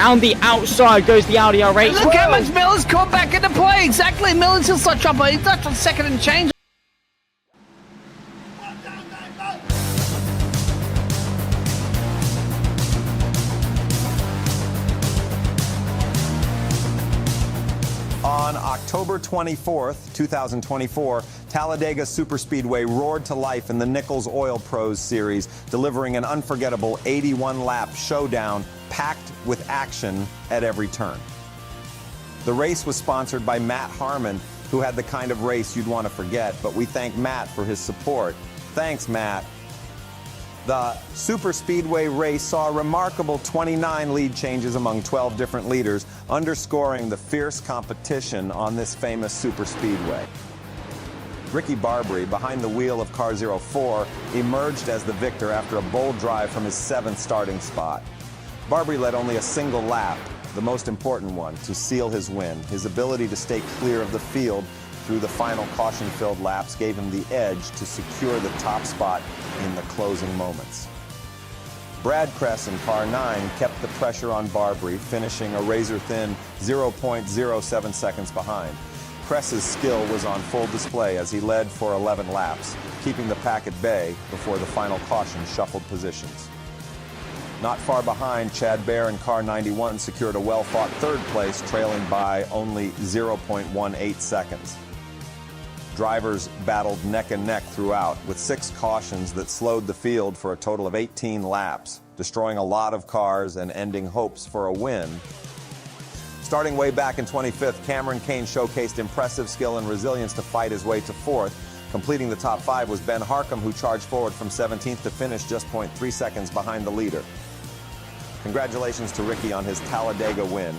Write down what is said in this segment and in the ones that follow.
Down the outside goes the Audi R8. Look how much Miller's caught back into play. Exactly, Miller's still such up. He's touched on second and change. On October 24th, 2024, Talladega Superspeedway roared to life in the NicholsOilPros series, delivering an unforgettable 81-lap showdown packed with action at every turn. The race was sponsored by Matt Harmon, who had the kind of race you'd want to forget, but we thank Matt for his support. Thanks, Matt. The Superspeedway race saw a remarkable 29 lead changes among 12 different leaders, underscoring the fierce competition on this famous superspeedway. Ricky Barbary, behind the wheel of car 04, emerged as the victor after a bold drive from his 7th starting spot. Barbary led only a single lap, the most important one, to seal his win. His ability to stay clear of the field through the final caution-filled laps gave him the edge to secure the top spot in the closing moments. Brad Kress in car 9 kept the pressure on Barbary, finishing a razor-thin 0.07 seconds behind. Kress's skill was on full display as he led for 11 laps, keeping the pack at bay before the final caution shuffled positions. Not far behind, Chad Baer in car 91 secured a well-fought third place, trailing by only 0.18 seconds. Drivers battled neck and neck throughout, with 6 cautions that slowed the field for a total of 18 laps, destroying a lot of cars and ending hopes for a win. Starting way back in 25th, Cameron Kane showcased impressive skill and resilience to fight his way to 4th. Completing the top 5 was Ben Harcum, who charged forward from 17th to finish just 0.3 seconds behind the leader. Congratulations to Ricky on his Talladega win.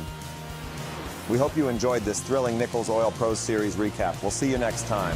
We hope you enjoyed this thrilling NicholsOilPros series recap. We'll see you next time.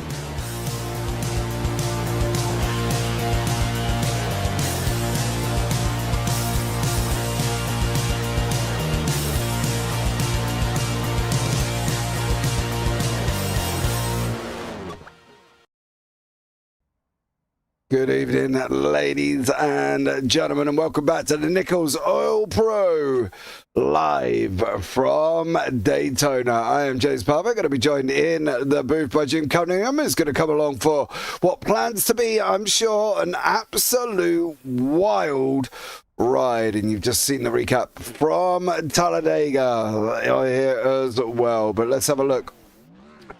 Good evening, ladies and gentlemen, and welcome back to the Nichols Oil Pro live from Daytona. I am James Parver, going to be joined in the booth by Jim Cunningham, who's going to come along for what plans to be, I'm sure, an absolute wild ride. And you've just seen the recap from Talladega here as well. But let's have a look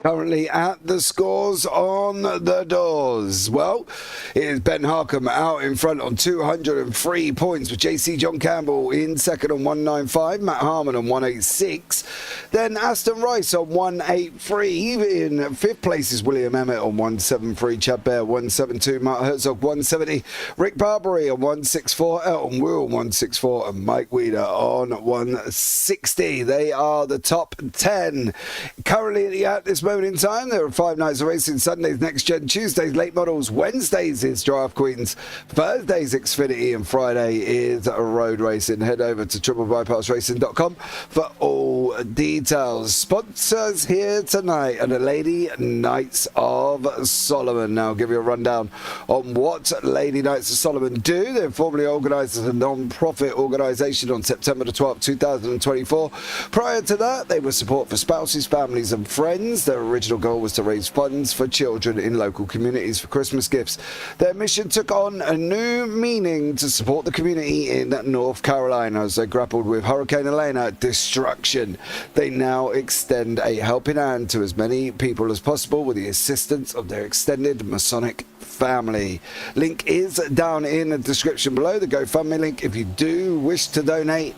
currently at the scores on the doors. Well, it is Ben Harcum out in front on 203 points, with JC John Campbell in second on 195, Matt Harmon on 186, then Aston Rice on 183. In fifth place is William Emmett on 173, Chad Baer 172, Mark Herzog 170, Rick Barbary on 164, Elton Will 164, and Mike Weeder on 160. They are the top 10 currently at this moment in time. There are 5 nights of racing: Sundays Next Gen, Tuesdays Late Models, Wednesdays is Draft Queens, Thursdays Xfinity, and Friday is road racing. Head over to triplebypassracing.com for all details. Sponsors here tonight are the Lady Knights of Solomon. Now I'll give you a rundown on what Lady Knights of Solomon do. They're formally organised as a non-profit organisation on September the 12th, 2024. Prior to that, they were support for spouses, families and friends. Their original goal was to raise funds for children in local communities for Christmas gifts. Their mission took on a new meaning to support the community in North Carolina as they grappled with Hurricane Elena destruction. They now extend a helping hand to as many people as possible with the assistance of their extended Masonic family. Link is down in the description below, the GoFundMe link. If you do wish to donate,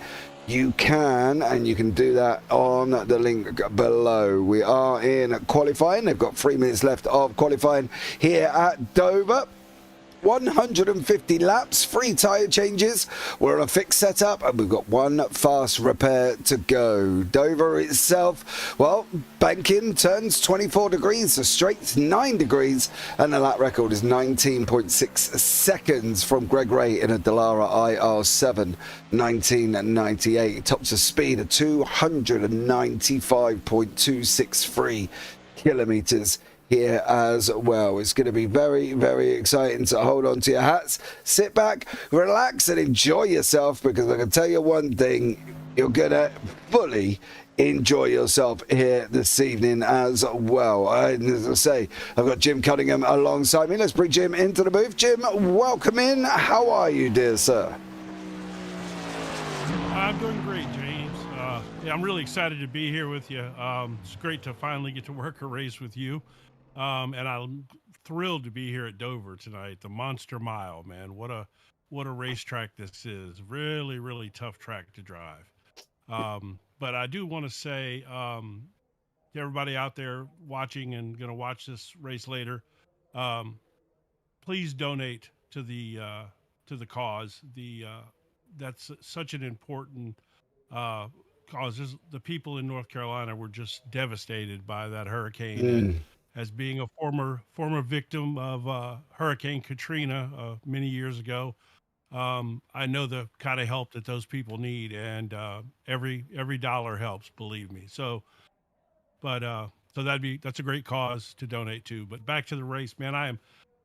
you can, and you can do that on the link below. We are in qualifying. They've got 3 minutes left of qualifying here at Dover. 150 laps, 3 tyre changes. We're on a fixed setup and we've got 1 fast repair to go. Dover itself, well, banking turns 24 degrees, the straight's 9 degrees, and the lap record is 19.6 seconds from Greg Ray in a Dallara IR7 1998. Tops of speed of 295.263 kilometers here as well. It's going to be very, very exciting, so hold on to your hats, sit back, relax and enjoy yourself, because I can tell you one thing, you're going to fully enjoy yourself here this evening as well. As I say, I've got Jim Cunningham alongside me. Let's bring Jim into the booth. Jim, welcome in. How are you, dear sir? I'm doing great, James. Yeah, I'm really excited to be here with you. It's great to finally get to work a race with you. And I'm thrilled to be here at Dover tonight. The Monster Mile, man. What a racetrack this is. Really, really tough track to drive. But I do want to say to everybody out there watching and going to watch this race later, please donate to the cause. That's such an important cause. The people in North Carolina were just devastated by that hurricane. And as being a former victim of Hurricane Katrina many years ago, I know the kind of help that those people need, and every dollar helps, believe me. So that's a great cause to donate to. But back to the race, man.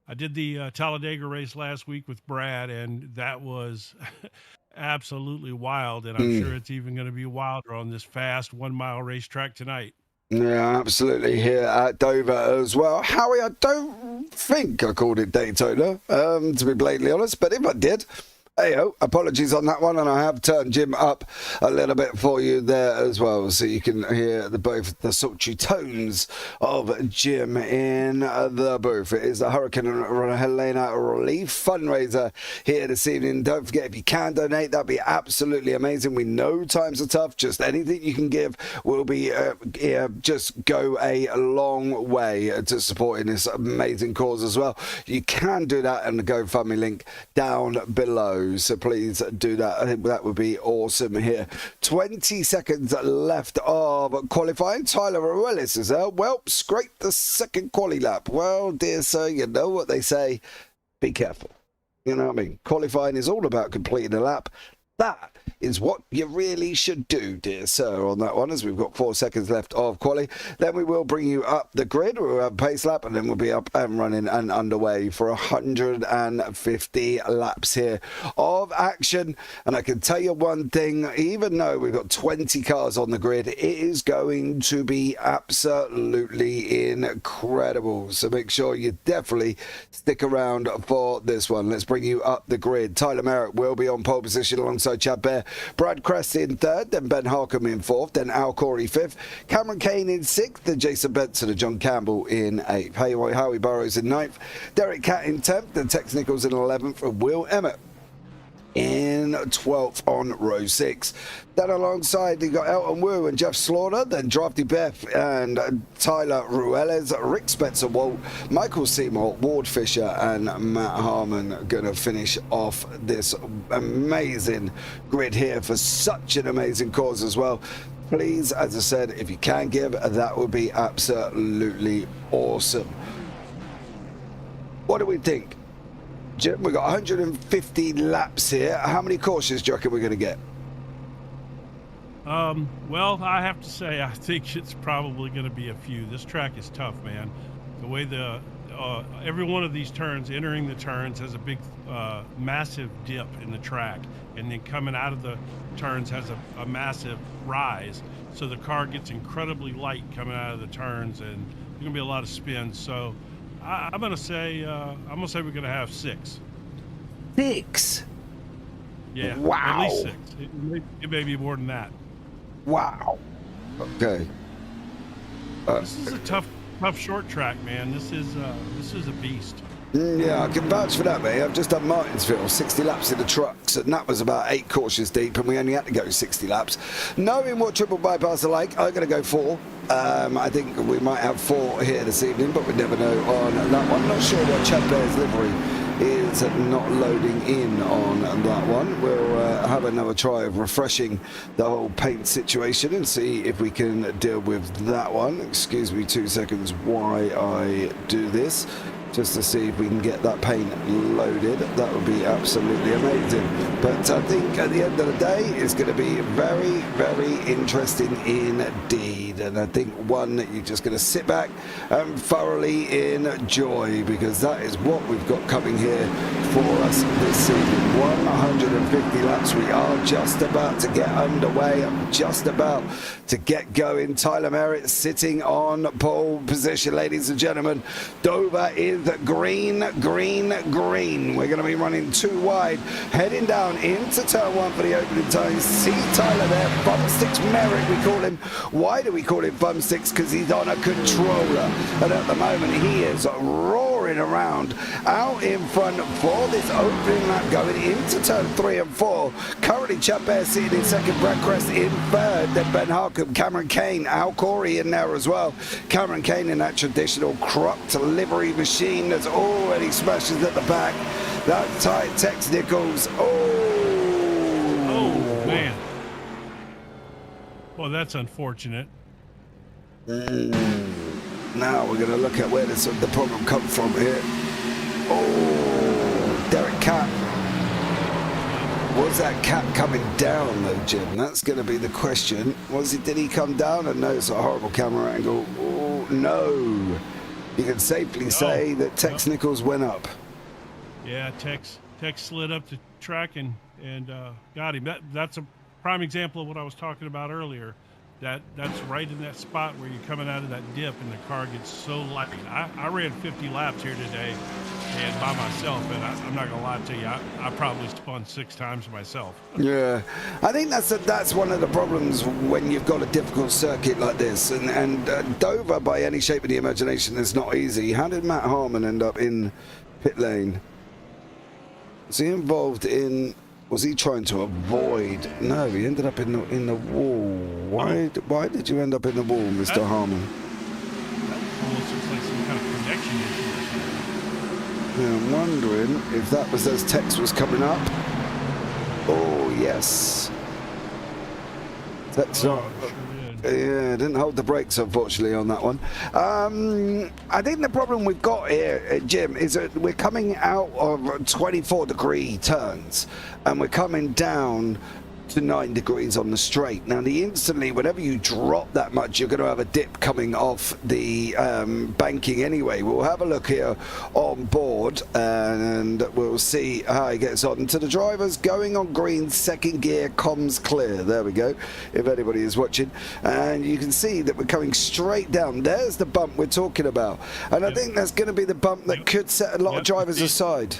I did the Talladega race last week with Brad, and that was absolutely wild. And I'm sure it's even going to be wilder on this fast 1 mile racetrack tonight. Yeah, absolutely, here at Dover as well. Howie, I don't think I called it Daytona, to be blatantly honest, but if I did, hey-oh, apologies on that one, and I have turned Jim up a little bit for you there as well, so you can hear both the sultry tones of Jim in the booth. It is the Hurricane Helena Relief Fundraiser here this evening. Don't forget, if you can donate, that'd be absolutely amazing. We know times are tough. Just anything you can give will be just go a long way to supporting this amazing cause as well. You can do that on the GoFundMe link down below. So please do that. I think that would be awesome here. 20 seconds left of qualifying. Tyler Ruelis is there. Well, scraped the second quali lap. Well, dear sir, you know what they say. Be careful. You know what I mean? Qualifying is all about completing a lap. That is what you really should do, dear sir, on that one, as we've got 4 seconds left of quali. Then we will bring you up the grid. We'll have a pace lap, and then we'll be up and running and underway for 150 laps here of action. And I can tell you one thing, even though we've got 20 cars on the grid, it is going to be absolutely incredible. So make sure you definitely stick around for this one. Let's bring you up the grid. Tyler Merritt will be on pole position alongside Chad Bear. Brad Crest in third, then Ben Harcombe in fourth, then Al Corey fifth, Cameron Kane in sixth, then Jason Benson and John Campbell in eighth, Howie Burrows in ninth, Derek Catt in 10th, then Tex Nichols in 11th, and Will Emmett in 12th on row 6. Then alongside you got Elton Wu and Jeff Slaughter, then Drafty Beth and Tyler Rueles, Rick Spencer Walt, Michael Seymour, Ward Fisher and Matt Harmon gonna finish off this amazing grid here for such an amazing cause as well. Please, as I said, if you can give, that would be absolutely awesome. What do we think? Jim, we've got 150 laps here. How many cautions do you reckon we're going to get? Well, I have to say, I think it's probably going to be a few. This track is tough, man. The way every one of these turns, entering the turns, has a big, massive dip in the track. And then coming out of the turns has a massive rise. So the car gets incredibly light coming out of the turns, and there's going to be a lot of spins. So I'm gonna say we're gonna have 6. 6? Yeah. Wow. At least 6. It may be more than that. Wow. Okay. This is a tough short track, man. This is a beast. Yeah, I can vouch for that, mate. I've just done Martinsville, 60 laps in the trucks, and that was about 8 cautions deep, and we only had to go 60 laps. Knowing what triple bypass are like, I'm going to go 4. I think we might have 4 here this evening, but we never know on that one. Not sure what Chad Bear's livery is not loading in on that one. We'll have another try of refreshing the whole paint situation and see if we can deal with that one. Excuse me 2 seconds while I do this. just to see if we can get that paint loaded. That would be absolutely amazing. But I think at the end of the day, it's going to be very, very interesting indeed. And I think one that you're just going to sit back and thoroughly enjoy, because that is what we've got coming here for us this season. 150 laps. We are just about to get underway. I'm just about to get going. Tyler Merritt sitting on pole position, ladies and gentlemen. Dover is green, green, green. We're going to be running 2 wide, heading down into turn 1 for the opening time. See Tyler there, Bumsticks Merritt, we call him. Why do we call him Bumsticks? Because he's on a controller, and at the moment he is roaring around out in front for this opening lap going into turn 3 and 4. Currently Chad Bear sitting in second, Brad Crest in third, then Ben Harcum, Cameron Kane, Al Corey in there as well. Cameron Kane in that traditional cropped livery machine that's already smashes at the back. That's tight. Tex Nichols. Oh, man. Well, that's unfortunate. Now we're going to look at where the problem comes from here. Oh, Derek Cap. Was that cap coming down though, Jim? That's going to be the question. Did he come down? And no, it's a horrible camera angle. Oh, no. You can safely say that Tex Nichols went up. Yeah, Tex slid up the track and got him. That's a prime example of what I was talking about earlier. That's right in that spot where you're coming out of that dip and the car gets so light. I ran 50 laps here today and by myself, and I'm not gonna lie to you, I probably spun 6 times myself. Yeah, I think that's one of the problems when you've got a difficult circuit like this, and Dover by any shape of the imagination is not easy. How did Matt Harmon end up in pit lane? Was he involved in? Was he trying to avoid? No, he ended up in the wall. Why did you end up in the wall, Mr. Harmon? That almost looks like some kind of connection issue. Yeah, I'm wondering if that was as Tex was coming up. Oh yes. Tex yeah, didn't hold the brakes, unfortunately, on that one. I think the problem we've got here, Jim, is that we're coming out of 24-degree turns, and we're coming down to 9 degrees on the straight. Now, instantly, whenever you drop that much, you're going to have a dip coming off the banking anyway. We'll have a look here on board, and we'll see how he gets on. To the drivers, going on green, second gear, comms clear. There we go, if anybody is watching. And you can see that we're coming straight down. There's the bump we're talking about. And I think that's going to be the bump that could set a lot of drivers aside.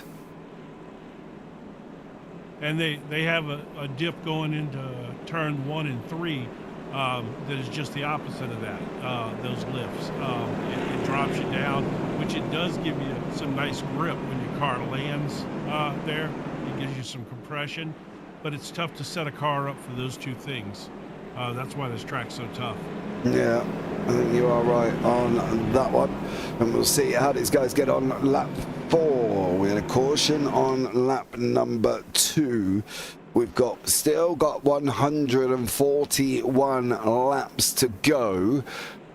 And they have a dip going into turn 1 and 3 that is just the opposite of that, those lifts. It drops you down, which it does give you some nice grip when your car lands there. It gives you some compression, but it's tough to set a car up for those 2 things. That's why this track's so tough. Yeah, I think you are right on that one. And we'll see how these guys get on lap 4. We had a caution on lap number 2. We've still got 141 laps to go.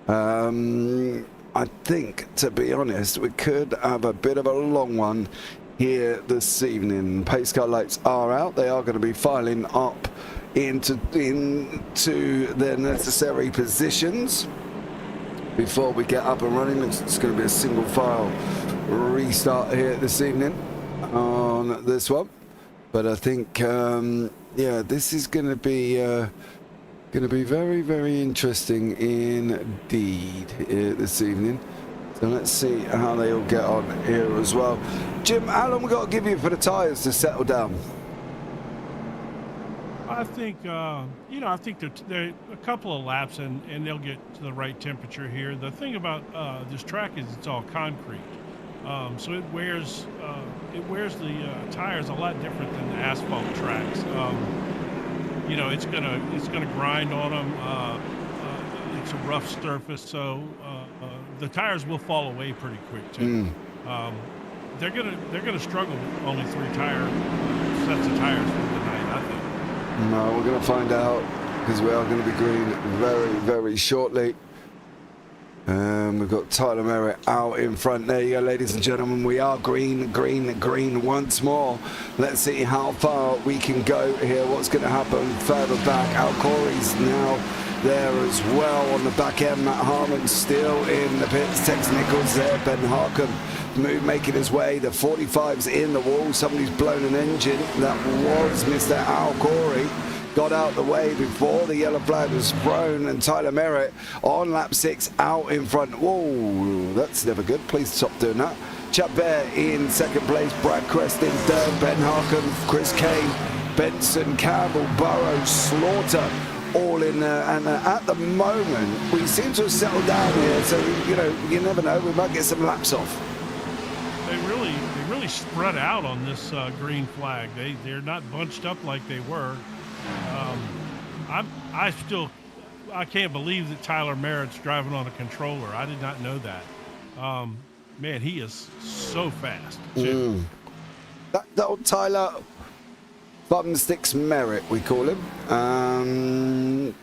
I think, to be honest, we could have a bit of a long one here this evening. Pace car lights are out. They are going to be filing up into their necessary positions before we get up and running. It's going to be a single file restart here this evening on this one, but I think yeah, this is going to be very, very interesting indeed here this evening. So let's see how they all get on here as well. Jim, how long we got to give you for the tyres to settle down? I think, I think they're a couple of laps and they'll get to the right temperature here. The thing about this track is it's all concrete. So it wears the tires a lot different than the asphalt tracks. It's gonna grind on them. It's a rough surface, so the tires will fall away pretty quick too. They're gonna struggle with only 3 sets of tires for the night, I think. No, we're going to find out, because we are going to be green very, very shortly. We've got Tyler Merritt out in front. There you go, ladies and gentlemen. We are green, green, green once more. Let's see how far we can go here. What's going to happen further back? Al Corey's now there as well on the back end. Matt Harmon still in the pits. Tex Nichols there. Ben Harkham making his way. The 45's in the wall. Somebody's blown an engine. That was Mr. Al Corey. Got out the way before the yellow flag was thrown, and Tyler Merritt on lap 6 out in front. Whoa, that's never good. Please stop doing that. Chap Bear in second place. Brad Crest in third. Ben Harkham, Chris Kane, Benson, Campbell, Burrows, Slaughter all in there. And at the moment, we seem to have settled down here. So, you know, you never know. We might get some laps off. They really spread out on this green flag. They're not bunched up like they were. I can't believe that Tyler Merritt's driving on a controller. I did not know that. Man, he is so fast. That old Tyler Thumbsticks Merritt, we call him.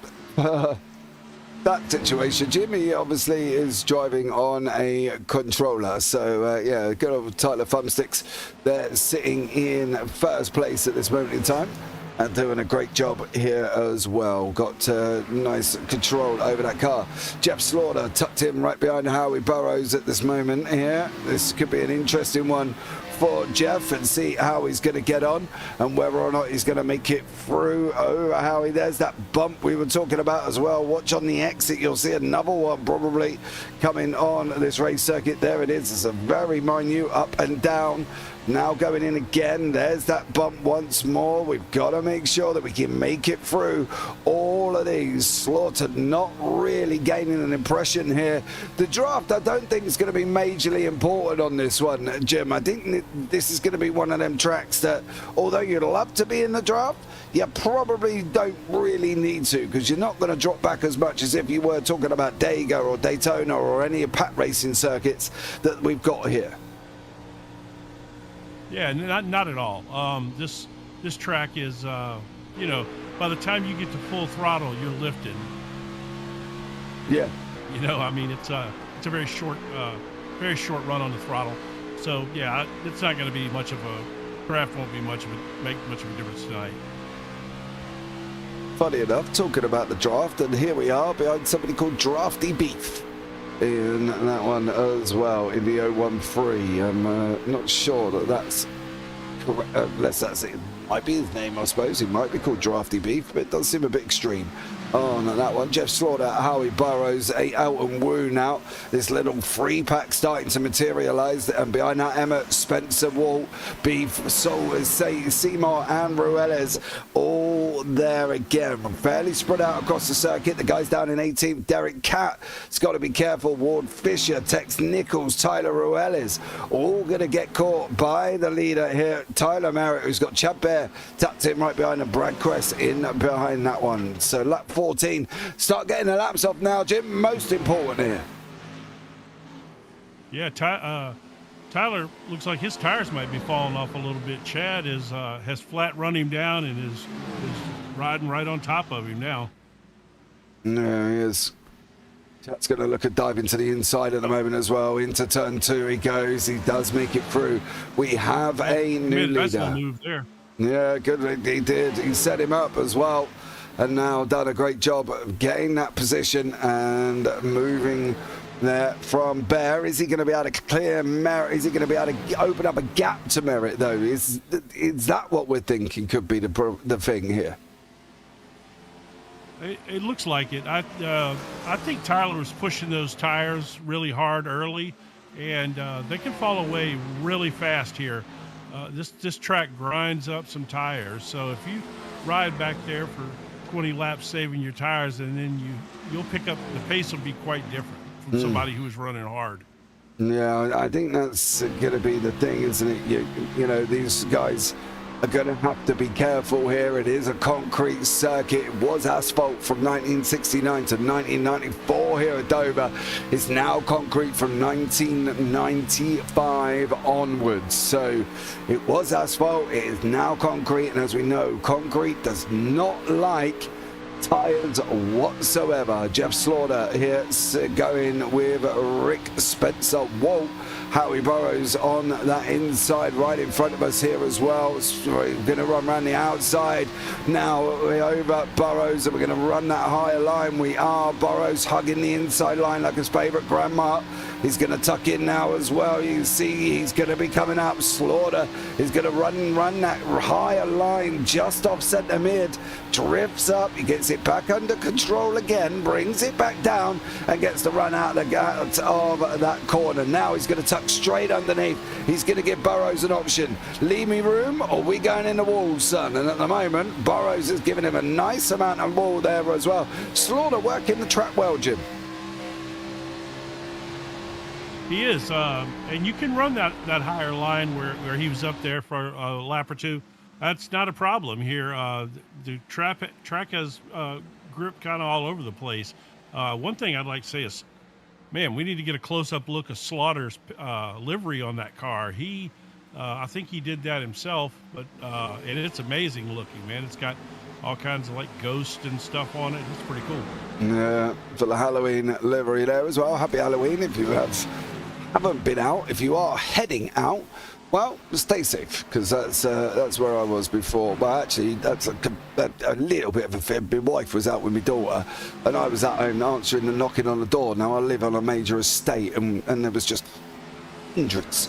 That situation, Jimmy obviously is driving on a controller, so yeah, good old Tyler Thumbsticks there sitting in first place at this moment in time. And doing a great job here as well. Got nice control over that car. Jeff Slaughter tucked in right behind Howie Burrows at this moment here. This could be an interesting one for Jeff, and see how he's going to get on and whether or not he's going to make it through. Oh, Howie, there's that bump we were talking about as well. Watch on the exit, you'll see another one probably coming on this race circuit. There it is. It's a very minute up and down. Now going in again, there's that bump once more. We've got to make sure that we can make it through all of these. Slaughter not really gaining an impression here. The draft, I don't think is going to be majorly important on this one, Jim. I think this is going to be one of them tracks that, although you'd love to be in the draft, you probably don't really need to, because you're not going to drop back as much as if you were talking about Dega or Daytona or any Pat racing circuits that we've got here. Yeah, not at all. This track is, you know, by the time you get to full throttle, you're lifted. Yeah. You know, I mean, it's a very short run on the throttle. So yeah, it's not going to be much of a craft. Won't be make much of a difference tonight. Funny enough, talking about the draft, and here we are behind somebody called Drafty Beef in that one as well, in the 013. I'm not sure that that's correct, unless that's it. Might be his name, I suppose. He might be called Drafty Beef, but it does seem a bit extreme on that one. Jeff Slaughter, Howie Burrows, out and Woo now. This little free pack starting to materialise, and behind that, Emmett, Spencer, Walt, Beef, Seymour and Rueles all there again. Fairly spread out across the circuit. The guys down in 18th, Derek Catt has got to be careful. Ward Fisher, Tex Nichols, Tyler Rueles, all going to get caught by the leader here, Tyler Merritt, who's got Chad Bear tucked in right behind, and Brad Crest in behind that one. So lap 14, start getting the laps off now, Jim. Most important here. Yeah, Tyler looks like his tires might be falling off a little bit. Chad has flat run him down and is riding right on top of him now. No, he is. Chad's going to look at dive into the inside at the moment as well. Into turn 2 he goes. He does make it through. We have a new leader. That's a move there. Yeah, good. He did. He set him up as well, and now done a great job of getting that position and moving there from Bear. Is he going to be able to clear Merritt? Is he going to be able to open up a gap to Merritt, though? Is that what we're thinking could be the thing here? It looks like it. I think Tyler was pushing those tires really hard early, and they can fall away really fast here. This track grinds up some tires, so if you ride back there for 20 laps saving your tires, and then you'll pick up, the pace will be quite different from somebody who's running hard. Yeah, I think that's going to be the thing, isn't it? You know, these guys are going to have to be careful here. It is a concrete circuit. It was asphalt from 1969 to 1994 here at Dover. It's now concrete from 1995 onwards. So it was asphalt. It is now concrete. And as we know, concrete does not like tires whatsoever. Jeff Slaughter here going with Rick Spencer Walt. Howie Burrows on that inside right in front of us here as well. We're going to run around the outside. Now we're over Burrows and we're going to run that higher line. We are. Burrows hugging the inside line like his favourite grandma. He's going to tuck in now as well. You can see he's going to be coming up. Slaughter is going to run that higher line just off centre mid. Drifts up. He gets it back under control again. Brings it back down and gets the run out of that corner. Now he's going to tuck straight underneath. He's going to give Burrows an option. Leave me room or we going in the wall, son? And at the moment, Burrows is giving him a nice amount of wall there as well. Slaughter working the track well, Jim. He is, and you can run that higher line where he was up there for a lap or two. That's not a problem here. The track has grip kind of all over the place. One thing I'd like to say is, man, we need to get a close-up look of Slaughter's livery on that car. I think he did that himself, but and it's amazing looking, man. It's got all kinds of like ghost and stuff on it. It's pretty cool. Yeah, for the Halloween livery there as well. Happy Halloween if you haven't been out. If you are heading out, well, stay safe, because that's where I was before. Well, actually, that's a little bit of a fib. My wife was out with my daughter, and I was at home answering the knocking on the door. Now, I live on a major estate, and there was just hundreds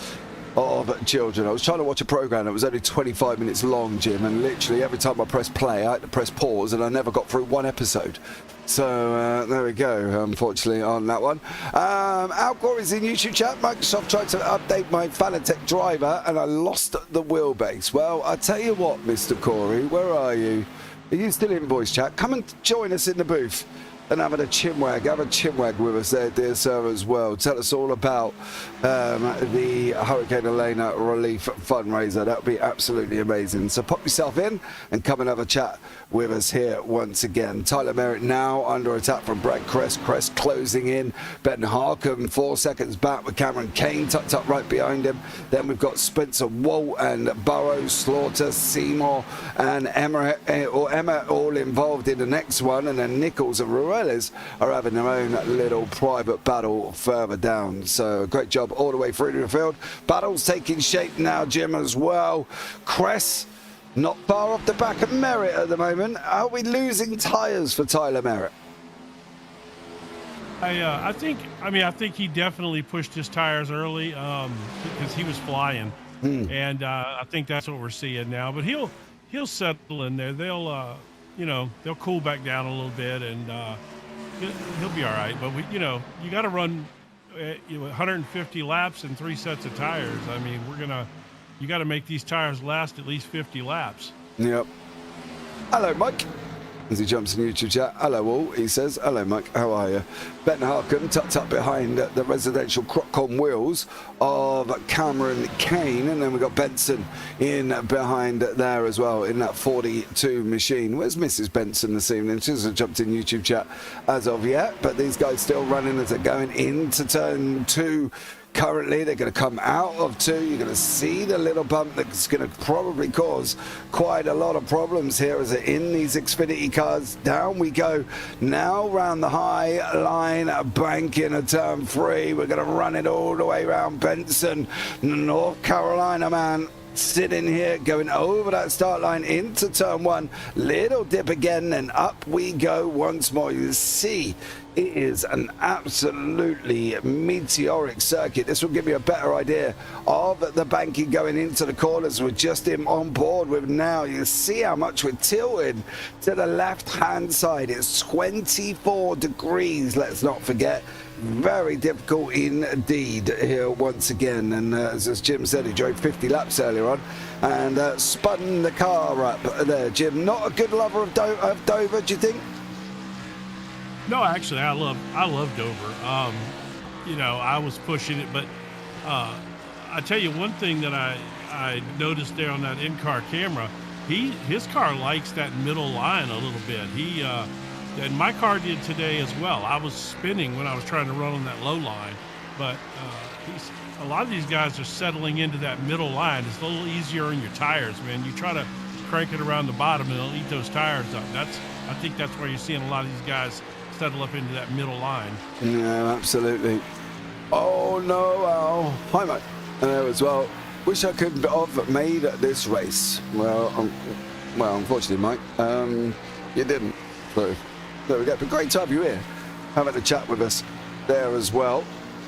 of children. I was trying to watch a program that was only 25 minutes long, Jim, and literally every time I pressed play, I had to press pause, and I never got through one episode. So there we go, unfortunately, on that one. Al Corey's in YouTube chat. Microsoft tried to update my Fanatec driver, and I lost the wheelbase. Well, I tell you what, Mr. Corey, where are you? Are you still in voice chat? Come and join us in the booth and have a chinwag. Have a chinwag with us there, dear sir, as well. Tell us all about the Hurricane Elena relief fundraiser. That would be absolutely amazing. So pop yourself in and come and have a chat with us here once again. Tyler Merritt now under attack from Brad Crest. Crest closing in. Ben Harkham 4 seconds back with Cameron Kane tucked up right behind him. Then we've got Spencer Walt and Burrows, Slaughter, Seymour and Emma all involved in the next one. And then Nichols and Ruelas are having their own little private battle further down. So great job all the way through the field. Battle's taking shape now, Jim, as well. Crest not far off the back of Merritt at the moment. Are we losing tyres for Tyler Merritt? I think he definitely pushed his tires early because he was flying, and I think that's what we're seeing now. But he'll settle in there. They'll cool back down a little bit, and he'll be all right. But you got to run 150 laps and 3 sets of tires. I mean, you got to make these tires last at least 50 laps. Yep. Hello, Mike. As he jumps in YouTube chat. Hello, all. He says, hello, Mike. How are you? Ben Harkham tucked up behind the residential Crocon wheels of Cameron Kane. And then we've got Benson in behind there as well in that 42 machine. Where's Mrs. Benson this evening? She hasn't jumped in YouTube chat as of yet. But these guys still running as they're going into turn 2. Currently, they're going to come out of 2. You're going to see the little bump that's going to probably cause quite a lot of problems here as they're in these Xfinity cars. Down we go now round the high line, banking a turn 3. We're going to run it all the way around Benson, North Carolina, man. Sitting here, going over that start line into turn 1. Little dip again, and up we go once more. You see, it is an absolutely meteoric circuit. This will give you a better idea of the banking going into the corners. We're just on board with now. You see how much we're tilted to the left-hand side. It's 24 degrees, let's not forget. Very difficult indeed here once again. And as Jim said, he drove 50 laps earlier on and spun the car up there. Jim, not a good lover of Dover, do you think? No, actually, I love Dover. I was pushing it, but I tell you one thing that I noticed there on that in-car camera, his car likes that middle line a little bit. And my car did today as well. I was spinning when I was trying to run on that low line, but a lot of these guys are settling into that middle line. It's a little easier on your tires, man. You try to crank it around the bottom and it'll eat those tires up. I think that's where you're seeing a lot of these guys settle up into that middle line. Yeah, absolutely. Oh no, Al. Hi, mate. As well. Wish I could have made this race. Well, unfortunately, Mike, you didn't. So there we go. But great to have you here, having a chat with us there as well.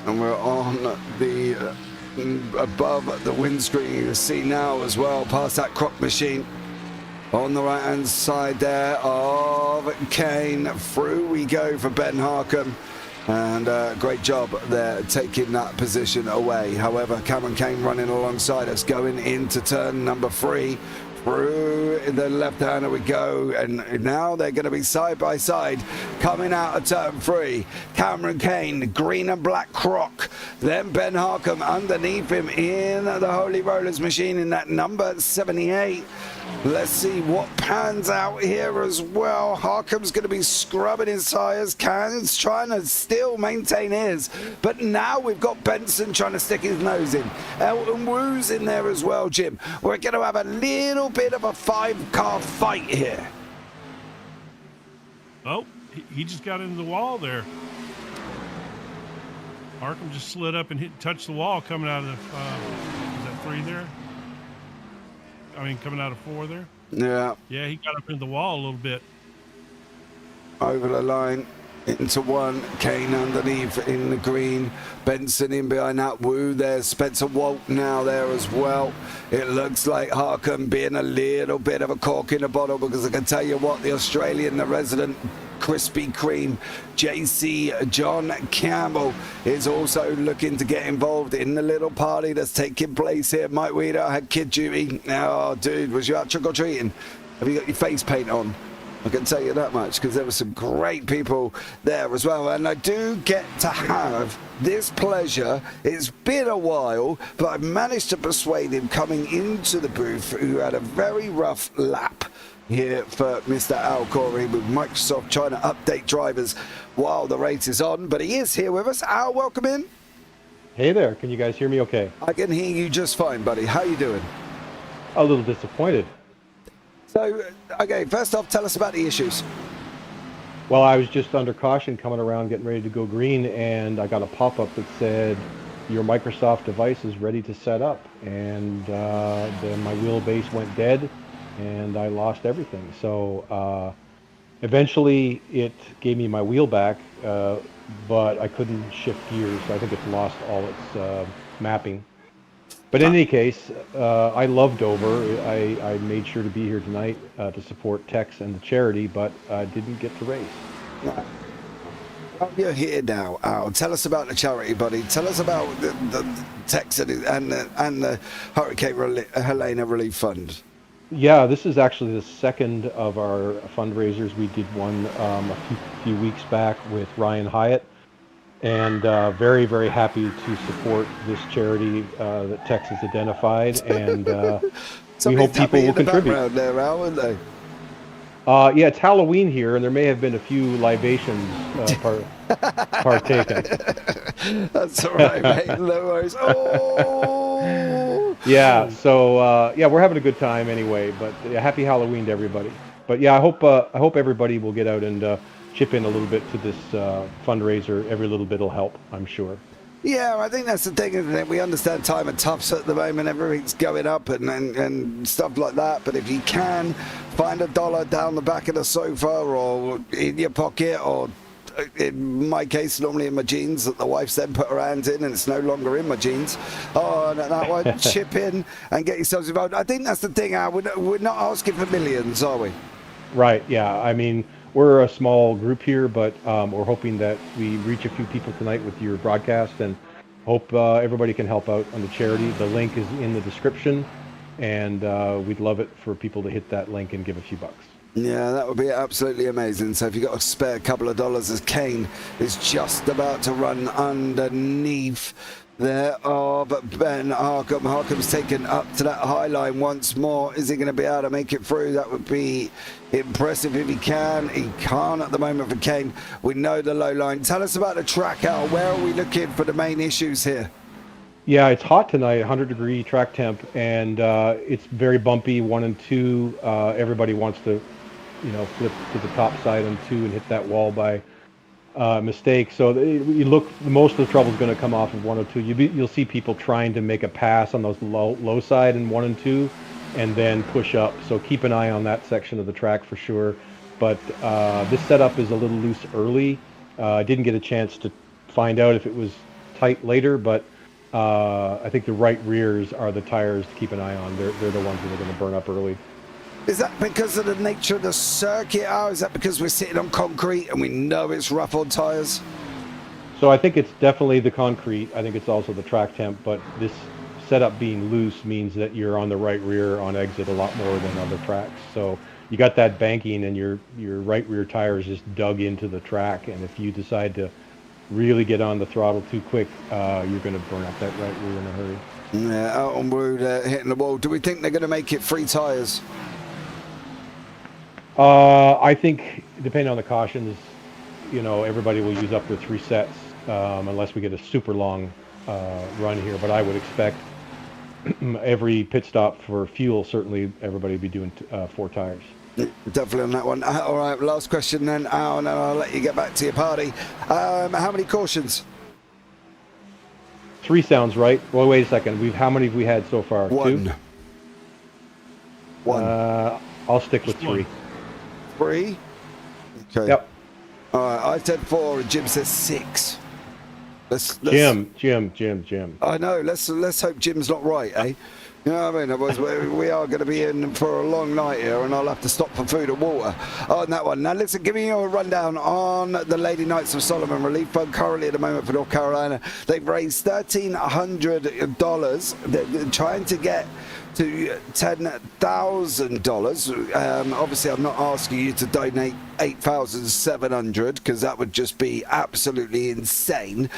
And we're on the above the windscreen. You can see now as well, past that crop machine. On the right-hand side there of Kane. Through we go for Ben Harkham. And great job there taking that position away. However, Cameron Kane running alongside us, going into turn number 3. Through the left-hander we go, and now they're going to be side by side coming out of turn 3. Cameron Kane, green and black croc, then Ben Harkham underneath him in the Holy Rollers machine in that number 78. Let's see what pans out here as well. Harkham's going to be scrubbing his tires. Cane's trying to still maintain his, but now we've got Benson trying to stick his nose in. Elton Wu's in there as well, Jim. We're going to have a little bit of a 5-car fight here. Oh, he just got into the wall there. Harkham just slid up and touched the wall coming out of the, is that 3 there? I mean, coming out of 4 there? Yeah. Yeah, he got up in the wall a little bit. Over the line into 1. Kane underneath in the green. Benson in behind that. Wu there. Spencer Walt now there as well. It looks like Harkham being a little bit of a cork in the bottle, because I can tell you what, the Australian, the resident Krispy Kreme, JC John Campbell, is also looking to get involved in the little party that's taking place here. Mike Weeder had kid duty. Oh, dude, was you out trick-or-treating? Have you got your face paint on? I can tell you that much, because there were some great people there as well. And I do get to have this pleasure. It's been a while, but I've managed to persuade him coming into the booth, who had a very rough lap here for Mr. Al Corey, with Microsoft trying to update drivers while the race is on. But he is here with us. Al, welcome in. Hey there, can you guys hear me okay? I can hear you just fine, buddy. How you doing? A little disappointed. So, okay, first off, tell us about the issues. Well, I was just under caution coming around getting ready to go green, and I got a pop-up that said your Microsoft device is ready to set up, and then my wheelbase went dead and I lost everything. So eventually it gave me my wheel back, but I couldn't shift gears. I think it's lost all its mapping. But in any case, I love Dover. I made sure to be here tonight to support Tex and the charity, but I didn't get to race. Well, you're here now, Al. Tell us about the charity, buddy. Tell us about the Tex and the Hurricane Helena Relief Fund. Yeah, this is actually the second of our fundraisers. We did one a few weeks back with Ryan Hyatt, and very, very happy to support this charity that Tex has identified, and we hope people will contribute. There, Al, aren't they? Yeah, it's Halloween here, and there may have been a few libations partaken. That's all right, mate. No worries. Oh! Yeah, so yeah, we're having a good time anyway. But happy Halloween to everybody. But yeah, I hope everybody will get out and chip in a little bit to this fundraiser. Every little bit will help, I'm sure. Yeah, I think that's the thing, isn't it? We understand time and toughs at the moment. Everything's going up and stuff like that. But if you can find $1 down the back of the sofa or in your pocket, or in my case, normally in my jeans that the wife's then put her hands in, and it's no longer in my jeans. Oh, and that one, chip in and get yourselves involved. I think that's the thing, Al. We're not asking for millions, are we? Right, yeah. I mean, we're a small group here, but we're hoping that we reach a few people tonight with your broadcast, and hope everybody can help out on the charity. The link is in the description, and we'd love it for people to hit that link and give a few bucks. Yeah, that would be absolutely amazing. So if you've got a spare couple of dollars, as Kane is just about to run underneath there of Ben Harkham. Harkham's taken up to that high line once more. Is he going to be able to make it through? That would be impressive if he can. He can't at the moment for Kane. We know the low line. Tell us about the track, Al. Where are we looking for the main issues here? Yeah, it's hot tonight, 100-degree track temp, and it's very bumpy, 1 and 2. Everybody wants to, flip to the top side on 2 and hit that wall by mistake. So most of the trouble is going to come off of 102. You'll see people trying to make a pass on those low side in 1 and 2, and then push up. So keep an eye on that section of the track for sure. But this setup is a little loose early. I didn't get a chance to find out if it was tight later, but I think the right rears are the tires to keep an eye on. They're the ones that are going to burn up early. Is that because of the nature of the circuit? Or is that because we're sitting on concrete and we know it's rough on tires? So I think it's definitely the concrete. I think it's also the track temp, but this setup being loose means that you're on the right rear on exit a lot more than other tracks. So you got that banking and your right rear tire is just dug into the track, and if you decide to really get on the throttle too quick, you're going to burn up that right rear in a hurry. Yeah, out on road, hitting the wall. Do we think they're going to make it 3 tires? I think, depending on the cautions, everybody will use up their 3 sets, unless we get a super long run here. But I would expect every pit stop for fuel, certainly everybody will be doing 4 tires. Definitely on that one. All right, last question then, Al, and then I'll let you get back to your party. How many cautions? 3 sounds right. Well, wait a second. How many have we had so far? 1. 2? 1. I'll stick with 3. 3? Okay. Yep. All right, I said 4 and Jim says 6. Let's Jim. I know. Let's hope Jim's not right, eh? You know what I mean? Otherwise, we are going to be in for a long night here, and I'll have to stop for food and water on that one. Now, listen, give me a rundown on the Lady Knights of Solomon Relief Fund. Currently, at the moment, for North Carolina, they've raised $1,300. They're trying to get to $10,000. Obviously, I'm not asking you to donate $8,700 because that would just be absolutely insane.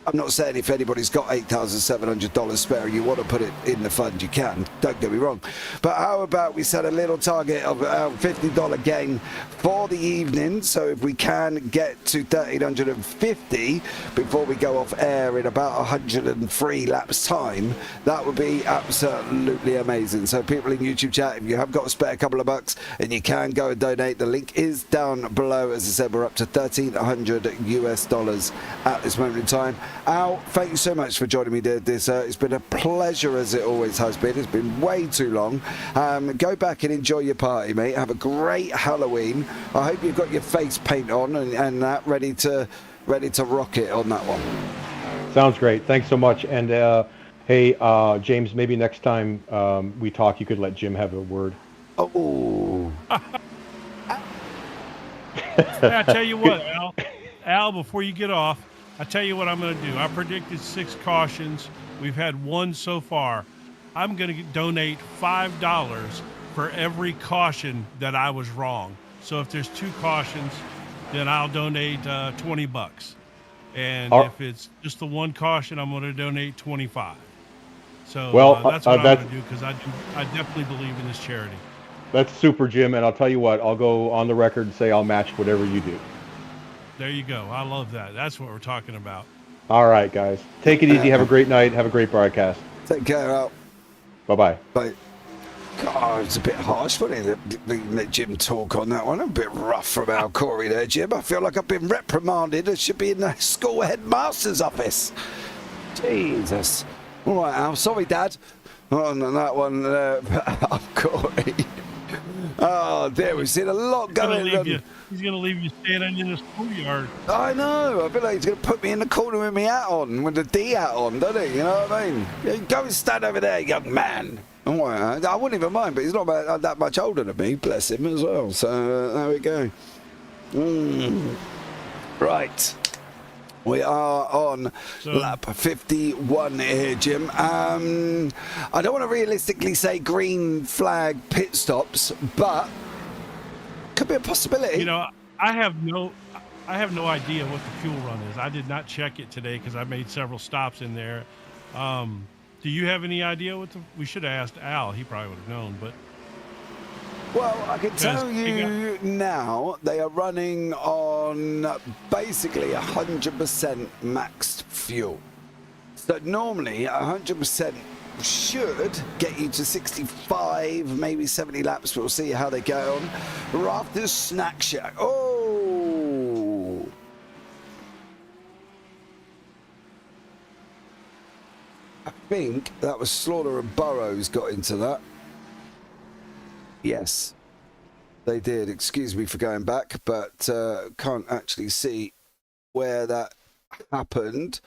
I'm not saying if anybody's got $8,700 spare and you want to put it in the fund, you can. Don't get me wrong. But how about we set a little target of a $50 gain for the evening? So if we can get to $1,350 before we go off air in about 103 laps time, that would be absolutely amazing. So people in YouTube chat, if you have got a spare couple of bucks and you can go and donate, the link is down below. As I said, we're up to $1,300 at this moment in time. Al, thank you so much for joining me, dear. It's been a pleasure, as it always has been. It's been way too long. Go back and enjoy your party, mate. Have a great Halloween. I hope you've got your face paint on and that ready to rock it on that one. Sounds great. Thanks so much. And hey, James, maybe next time we talk, you could let Jim have a word. Oh. I tell you what, Al, before you get off, I tell you what I'm going to do. I predicted 6 cautions. We've had 1 so far. I'm going to donate $5 for every caution that I was wrong. So if there's 2 cautions, then I'll donate $20. And if it's just the 1 caution, I'm going to donate $25. So that's what I'm going to do, because I definitely believe in this charity. That's super, Jim. And I'll tell you what, I'll go on the record and say I'll match whatever you do. There you go. I love that. That's what we're talking about. All right, guys. Take it easy. Have a great night. Have a great broadcast. Take care, Al. Bye-bye. Bye. God, it's a bit harsh, wasn't it? Let Jim talk on that one. A bit rough from Al Corey there, Jim. I feel like I've been reprimanded. I should be in the school headmaster's office. Jesus. All right, Al. Sorry, Dad. On that one, Al Corey. Oh, dear. We've seen a lot going on. He's going to leave you standing in the schoolyard. I know. I feel like he's going to put me in the corner with my hat on, with the D hat on, doesn't he? You know what I mean? Go and stand over there, young man. All right. I wouldn't even mind, but he's not that much older than me, bless him as well. So there we go. Right. We are on lap 51 here, Jim. I don't want to realistically say green flag pit stops, but could be a possibility. You know, I have no idea what the fuel run is. I did not check it today because I made several stops in there. Do you have any idea what we should have asked Al? He probably would have known, but. Well, I can tell you now they are running on basically 100% maxed fuel. So normally 100% should get you to 65, maybe 70 laps. We'll see how they go on. Rafters Snack Shack. Oh! I think that was Slaughter and Burrows got into that. Yes, they did. Excuse me for going back, but can't actually see where that happened.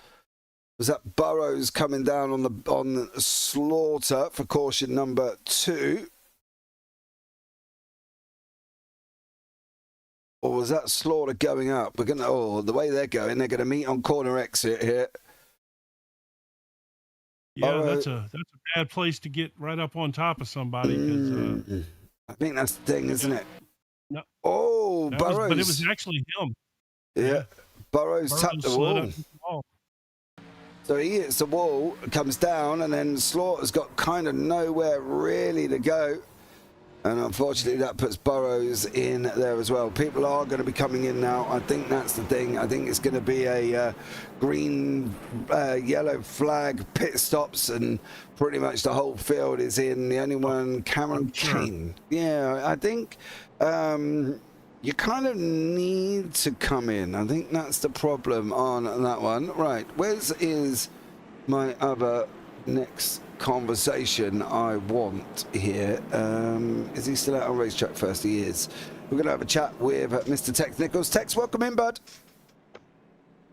Was that Burrows coming down on Slaughter for caution number 2? Or was that Slaughter going up? We're gonna the way they're gonna meet on corner exit here. Yeah, that's a bad place to get right up on top of somebody. Because I think that's the thing, isn't it? No, Burrows. But it was actually him. Yeah. Burrows tapped the slid wall. up the wall. So he hits the wall, comes down, and then Slaughter's got kind of nowhere really to go. And unfortunately, that puts Burrows in there as well. People are going to be coming in now. I think that's the thing. I think it's going to be a green, yellow flag pit stops, and pretty much the whole field is in. The only one, Cameron Kane. Yeah, I think you kind of need to come in. I think that's the problem on that one. Right, where's is my other next conversation I want here? Is he still out on racetrack first? He is. We're going to have a chat with Mr. Tex Nichols. Tex, welcome in, bud.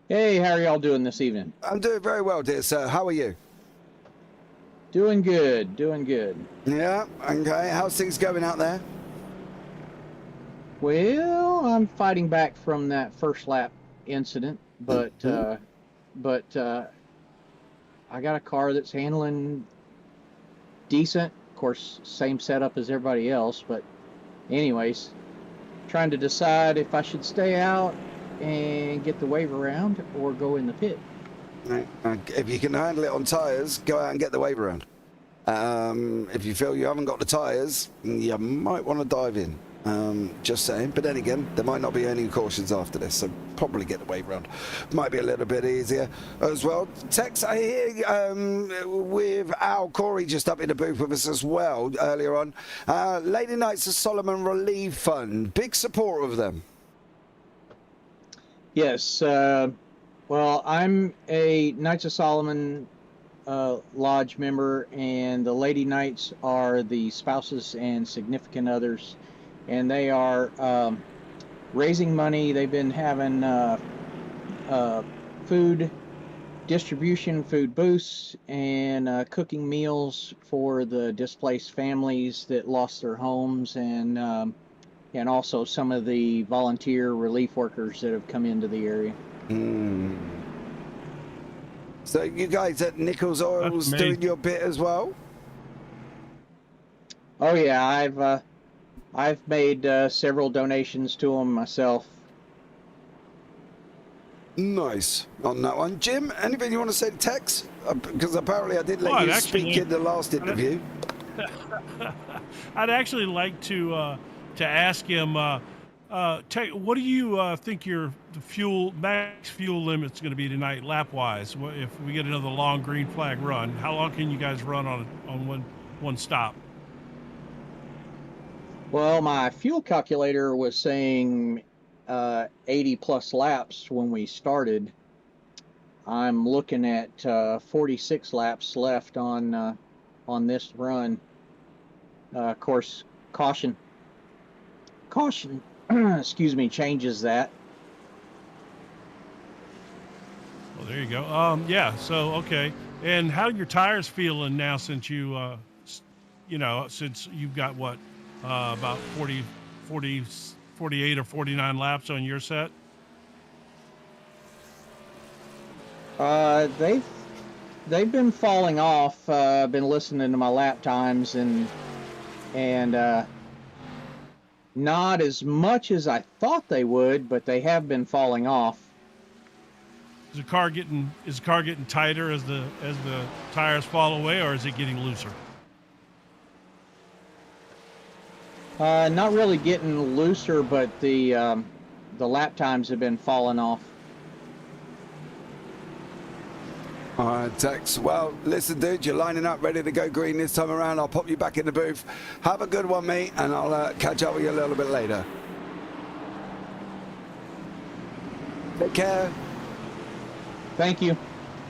Hey, how are y'all doing this evening? I'm doing very well, dear sir. How are you? Doing good, doing good. Yeah, okay. How's things going out there? Well, I'm fighting back from that first lap incident, but I got a car that's handling decent. Of course, same setup as everybody else, but anyways, trying to decide if I should stay out and get the wave around or go in the pit. Right. If you can handle it on tyres, go out and get the wave around. If you feel you haven't got the tyres, you might want to dive in. Just saying. But then again, there might not be any cautions after this, so probably get the wave round. Might be a little bit easier as well. Tex, I hear with Al Corey just up in the booth with us as well earlier on. Lady Knights of Solomon Relief Fund, big supporter of them. Yes. Well, I'm a Knights of Solomon Lodge member, and the Lady Knights are the spouses and significant others. And they are raising money. They've been having food distribution, food booths, and cooking meals for the displaced families that lost their homes, and also some of the volunteer relief workers that have come into the area. So you guys at Nichols Oil's doing your bit as well? Oh yeah, I've made several donations to them myself. Nice on that one. Jim, anything you want to say to Tex? Because apparently I did let you speak in the last interview. I'd actually like to ask him, what do you think your max fuel limit's going to be tonight, lap-wise? If we get another long green flag run, how long can you guys run on one stop? Well, my fuel calculator was saying 80 plus laps when we started. I'm looking at 46 laps left on this run. Of course, caution, excuse me, changes that. Well, there you go. Yeah. So okay. And how are your tires feeling now since since you've got what? About 48 or 49 laps on your set? They've been falling off. I've been listening to my lap times and not as much as I thought they would, but they have been falling off. Is the car getting tighter as the tires fall away, or is it getting looser? Not really getting looser, but the lap times have been falling off. All right, Tex. Well, listen, dude, you're lining up ready to go green this time around. I'll pop you back in the booth. Have a good one, mate, and I'll catch up with you a little bit later. Take care. Thank you.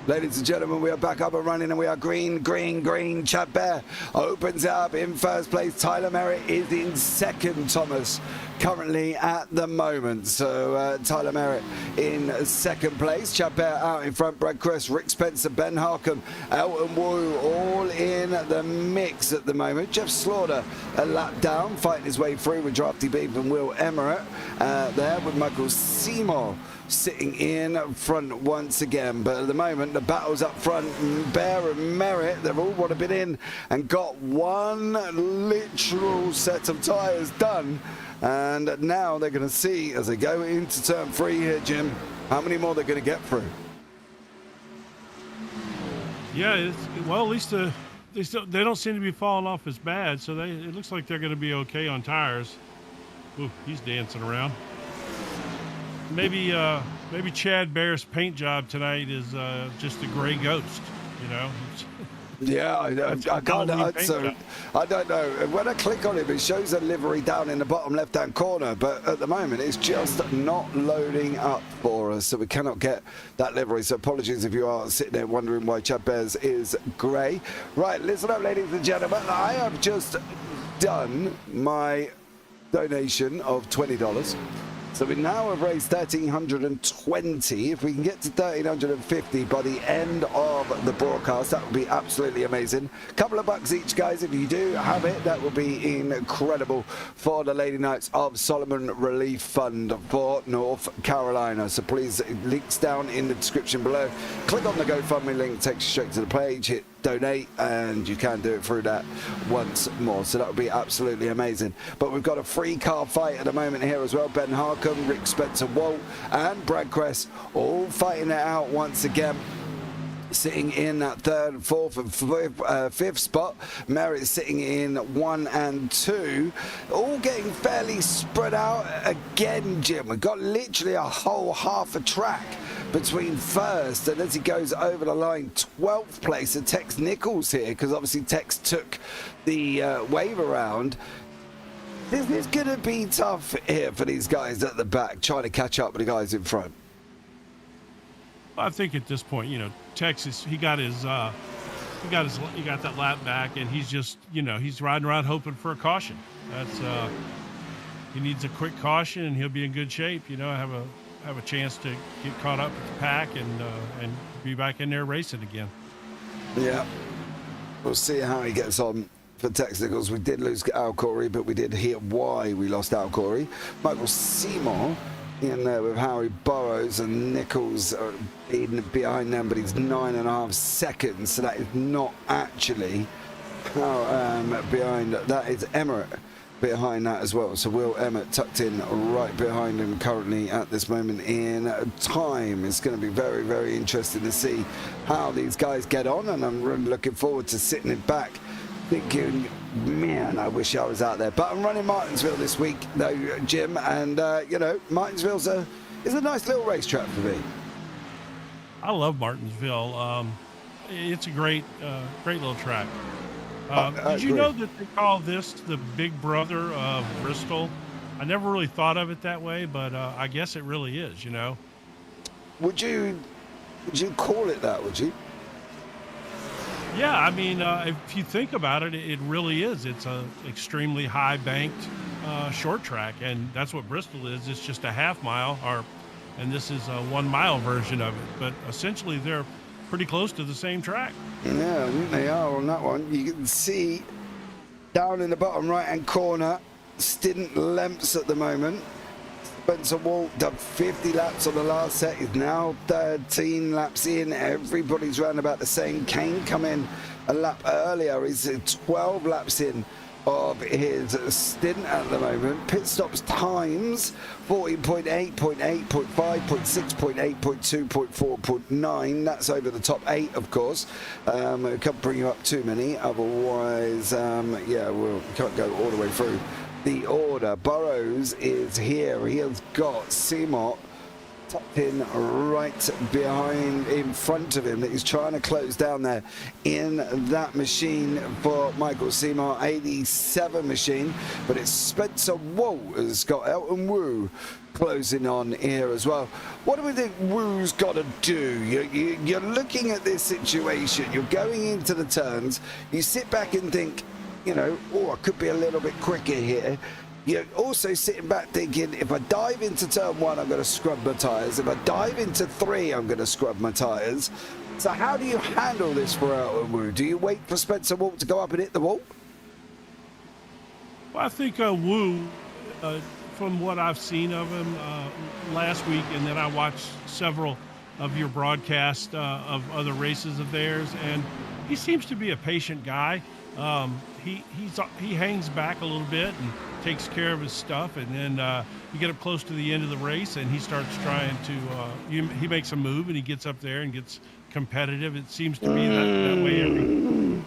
Ladies and gentlemen, we are back up and running, and we are green, green, green. Chad Bear opens it up in first place. Tyler Merritt is in second, Thomas, currently at the moment. So Tyler Merritt in second place. Chad Bear out in front. Brad Cress, Rick Spencer, Ben Harkham, Elton Wu, all in the mix at the moment. Jeff Slaughter a lap down, fighting his way through with Drafty Beef and Will Emmerich there with Michael Seymour sitting in front once again. But at the moment, the battle's up front. Bear and Merritt, they've all would have been in and got one literal set of tyres done. And now they're going to see, as they go into turn 3 here, Jim, how many more they're going to get through. Yeah, well, at least they don't seem to be falling off as bad, so it looks like they're going to be okay on tires. Ooh, he's dancing around. Maybe Chad Bear's paint job tonight is just a gray ghost, you know. Yeah, I can't answer. I don't know. When I click on it, it shows a livery down in the bottom left-hand corner, but at the moment it's just not loading up for us, so we cannot get that livery. So apologies if you are sitting there wondering why Chad Bears is grey. Right, listen up, ladies and gentlemen. I have just done my donation of $20. So we now have raised $1,320. If we can get to $1,350 by the end of the broadcast, that would be absolutely amazing. A couple of bucks each, guys. If you do have it, that would be incredible for the Lady Knights of Solomon Relief Fund for North Carolina. So please, links down in the description below. Click on the GoFundMe link, takes you straight to the page. Hit donate, and you can do it through that once more, so that would be absolutely amazing. But we've got a free car fight at the moment here as well. Ben Harkham, Rick Spencer, Walt and Brad Cress all fighting it out once again, sitting in that third, fourth and fifth spot. Merritt sitting in 1 and 2, all getting fairly spread out again, Jim. We've got literally a whole half a track between first and, as he goes over the line, 12th place. And Tex Nichols here, because obviously Tex took the wave around. This is going to be tough here for these guys at the back, trying to catch up with the guys in front. I think at this point, you know, Texas, he got that lap back, and he's just, you know, he's riding around hoping for a caution. That's he needs a quick caution, and he'll be in good shape. You know, have a chance to get caught up with the pack and be back in there racing again. Yeah, we'll see how he gets on. For Tex Nichols, we did lose Al Corey, but we did hear why we lost Al Corey. Michael Seymour in there with Harry Burrows, and Nichols in behind them, but he's 9.5 seconds, so that is not actually behind. That is Emmerich behind that as well. So Will Emmett tucked in right behind him currently at this moment in time. It's going to be very, very interesting to see how these guys get on, and I'm really looking forward to sitting it back thinking, man, I wish I was out there. But I'm running Martinsville this week, though, Jim, and you know, Martinsville's is a nice little racetrack for me. I love Martinsville. It's a great little track. Did you know that they call this the big brother of Bristol? I never really thought of it that way, but I guess it really is, you know. Would you call it that, would you? Yeah, I mean, if you think about it, it really is. It's a extremely high banked short track, and that's what Bristol is. It's just a half mile, and this is a 1 mile version of it. But essentially, they're pretty close to the same track. Yeah, I think they are on that one. You can see down in the bottom right-hand corner, Stint Lemps at the moment. Spencer Walt done 50 laps on the last set. He's now 13 laps in. Everybody's round about the same. Kane come in a lap earlier. He's 12 laps in of his stint at the moment. Pit stops times 14.8, 0.8, 0.5, 0.6, 0.8, 0.2, 0.4, 0.9. That's over the top 8, of course. We can't bring you up too many, otherwise yeah, we can't go all the way through the order. Burrows is here. He has got Seymour tucked in right behind, in front of him, that he's trying to close down there in that machine for Michael Seymour, 87 machine. But it's Spencer Walt has got Elton Wu closing on here as well. What do we think Wu's got to do? You're looking at this situation, you're going into the turns, you sit back and think, you know, oh, I could be a little bit quicker here. You're also sitting back thinking, if I dive into turn 1, I'm going to scrub my tyres. If I dive into 3, I'm going to scrub my tyres. So how do you handle this for Elton Wu? Do you wait for Spencer Walt to go up and hit the wall? Well, I think Wu, from what I've seen of him last week, and then I watched several of your broadcasts of other races of theirs, and he seems to be a patient guy. He hangs back a little bit and takes care of his stuff, and then you get up close to the end of the race and he starts trying to he makes a move and he gets up there and gets competitive. It seems to be that way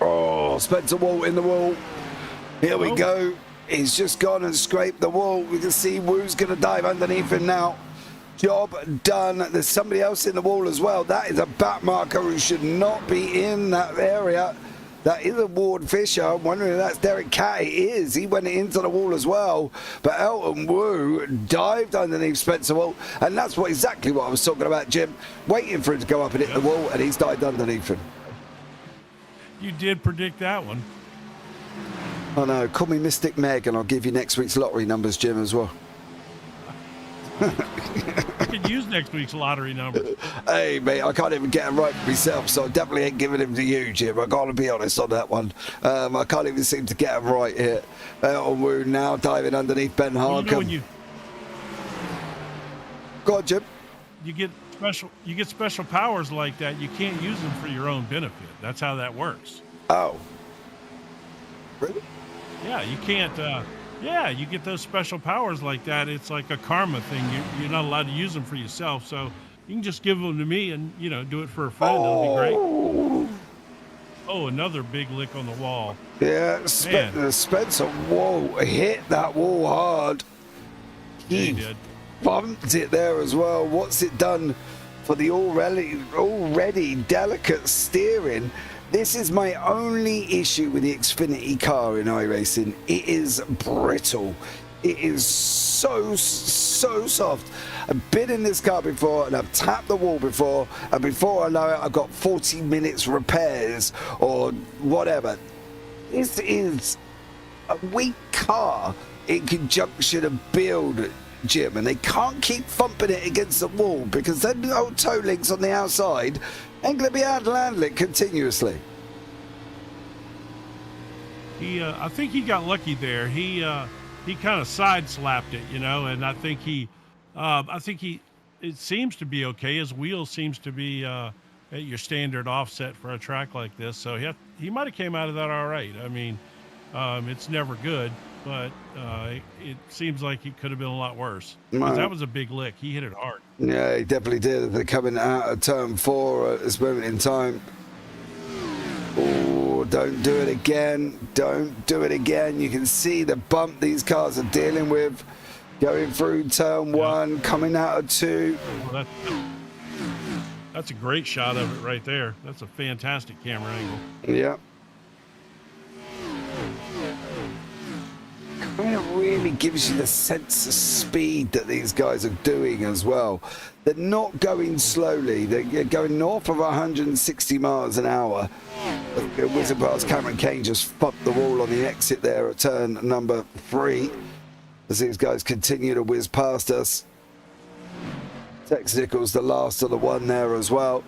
Oh, Spencer Walt in the wall. Here we go. He's just gone and scraped the wall. We can see Wu's going to dive underneath him now. Job done. There's somebody else in the wall as well. That is a back marker who should not be in that area. That is a Ward Fisher. I'm wondering if that's Derek Cat. It is. He went into the wall as well. But Elton Wu dived underneath Spencer Walt. And that's exactly what I was talking about, Jim. Waiting for him to go up and hit the wall, and he's dived underneath him. You did predict that one. I know. Call me Mystic Meg, and I'll give you next week's lottery numbers, Jim, as well. I could use next week's lottery numbers. Hey, mate, I can't even get them right for myself, so I definitely ain't giving them to you, Jim. I got to be honest on that one. I can't even seem to get them right here. Elton Wu now diving underneath Ben Harcum. Go on, Jim. You get special powers like that. You can't use them for your own benefit. That's how that works. Oh, really? Yeah, you can't. Yeah, you get those special powers like that. It's like a karma thing. You're not allowed to use them for yourself, so you can just give them to me and, you know, do it for a friend. It'll be great. Oh, another big lick on the wall. Yeah, Spencer Walt hit that wall hard. He did. Bumped it there as well. What's it done for the already delicate steering? This is my only issue with the Xfinity car in iRacing. It is brittle. It is so soft. I've been in this car before and I've tapped the wall before, and before I know it, I've got 40 minutes repairs or whatever. This is a weak car in conjunction of build, Jim, and they can't keep thumping it against the wall because them old toe links on the outside ain't going to be able to handle it continuously. I think he got lucky there. He kind of side slapped it, you know, and I think it seems to be okay. His wheel seems to be at your standard offset for a track like this, so he might have came out of that all right. I mean, it's never good, but it seems like it could have been a lot worse. That was a big lick. He hit it hard. Yeah, he definitely did. They're coming out of turn 4 at this moment in time. Oh, don't do it again. Don't do it again. You can see the bump these cars are dealing with. Going through turn 1, coming out of 2. Well, that's a great shot of it right there. That's a fantastic camera angle. Yeah. It really gives you the sense of speed that these guys are doing as well. They're not going slowly. They're going north of 160 miles an hour. Whizzing past Cameron Kane just fucked the wall on the exit there at turn number 3. As these guys continue to whiz past us. Tex Nichols, the last of the one there as well.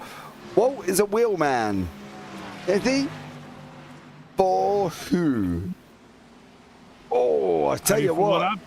Walt is a wheelman. Is he? For who? Oh, I tell you what.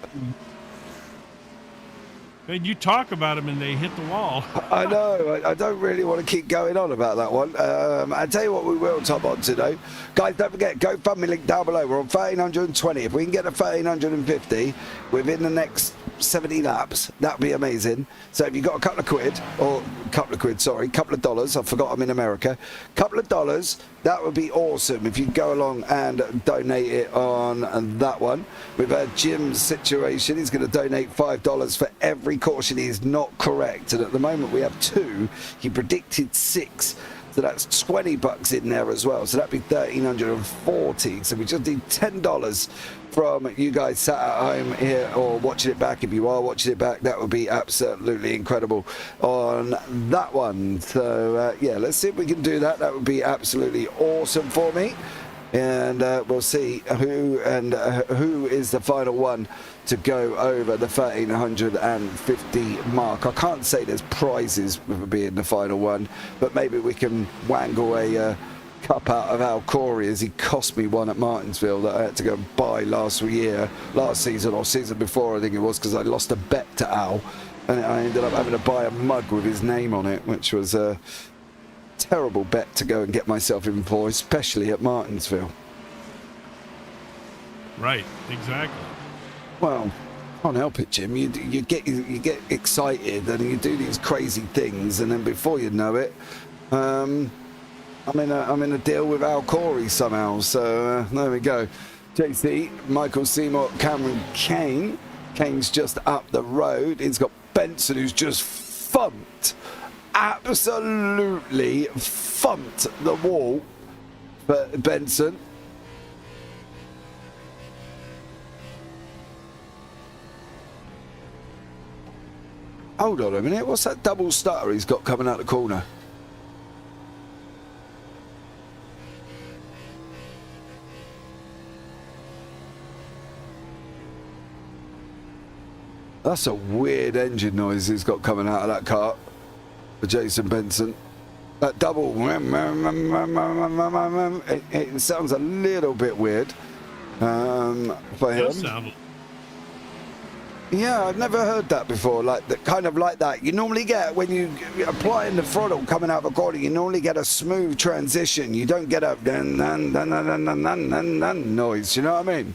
And you talk about them and they hit the wall. I know. I don't really want to keep going on about that one. I tell you what we will top on today. Guys, don't forget, GoFundMe link down below. We're on 1,320. If we can get to 1,350 within the next 70 laps, that'd be amazing. So if you've got a couple of quid or couple of quid, sorry, couple of dollars. I forgot I'm in America. Couple of dollars. That would be awesome if you go along and donate it on that one. We've heard Jim's situation. He's going to donate $5 for every caution he is not correct. And at the moment we have 2. He predicted 6. So that's $20 in there as well. So that'd be $1,340. So we just need $10 from you guys sat at home here or watching it back. If you are watching it back, that would be absolutely incredible on that one. So yeah, let's see if we can do that. That would be absolutely awesome for me. And we'll see who is the final one to go over the 1,350 mark. I can't say there's prizes for being the final one, but maybe we can wangle a cup out of Al Corey, as he cost me one at Martinsville that I had to go and buy last season or season before, I think it was, because I lost a bet to Al, and I ended up having to buy a mug with his name on it, which was a terrible bet to go and get myself in for, especially at Martinsville. Right, exactly. Well, can't help it, Jim. You get excited and you do these crazy things, and then before you know it, I'm in a deal with Al Corey somehow. So there we go. JC, Michael Seymour, Cameron Kane. Kane's just up the road. He's got Benson, who's just absolutely thumped the wall for Benson. Hold on a minute, what's that double stutter he's got coming out the corner? That's a weird engine noise he's got coming out of that car for Jason Benson. That double, it sounds a little bit weird for him. Yeah, I've never heard that before, like that, kind of like that. You normally get, when you applying the throttle coming out of a corner, you normally get a smooth transition. You don't get a noise, you know what I mean?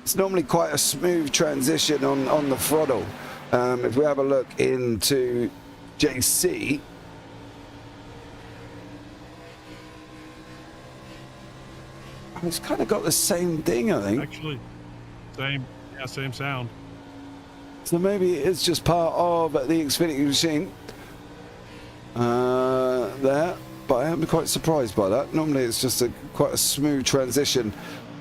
It's normally quite a smooth transition on the throttle. If we have a look into JC, it's kind of got the same thing, I think. Actually, same sound. So maybe it's just part of the Xfinity machine there, but I am quite surprised by that. Normally it's just quite a smooth transition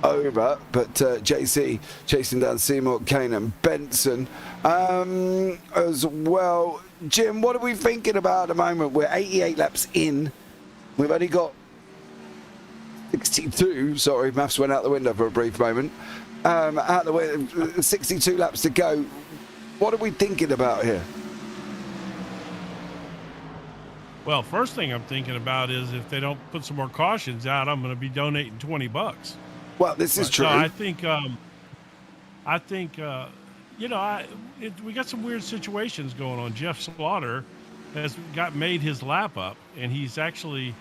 over, but JC chasing down Seymour, Kane and Benson as well. Jim, what are we thinking about at the moment? We're 88 laps in. We've only got 62, sorry, maths went out the window for a brief moment. 62 laps to go. What are we thinking about here? Well, first thing I'm thinking about is if they don't put some more cautions out, I'm going to be donating $20. Well, this is true. So I think we got some weird situations going on. Jeff Slaughter has made his lap up, and he's actually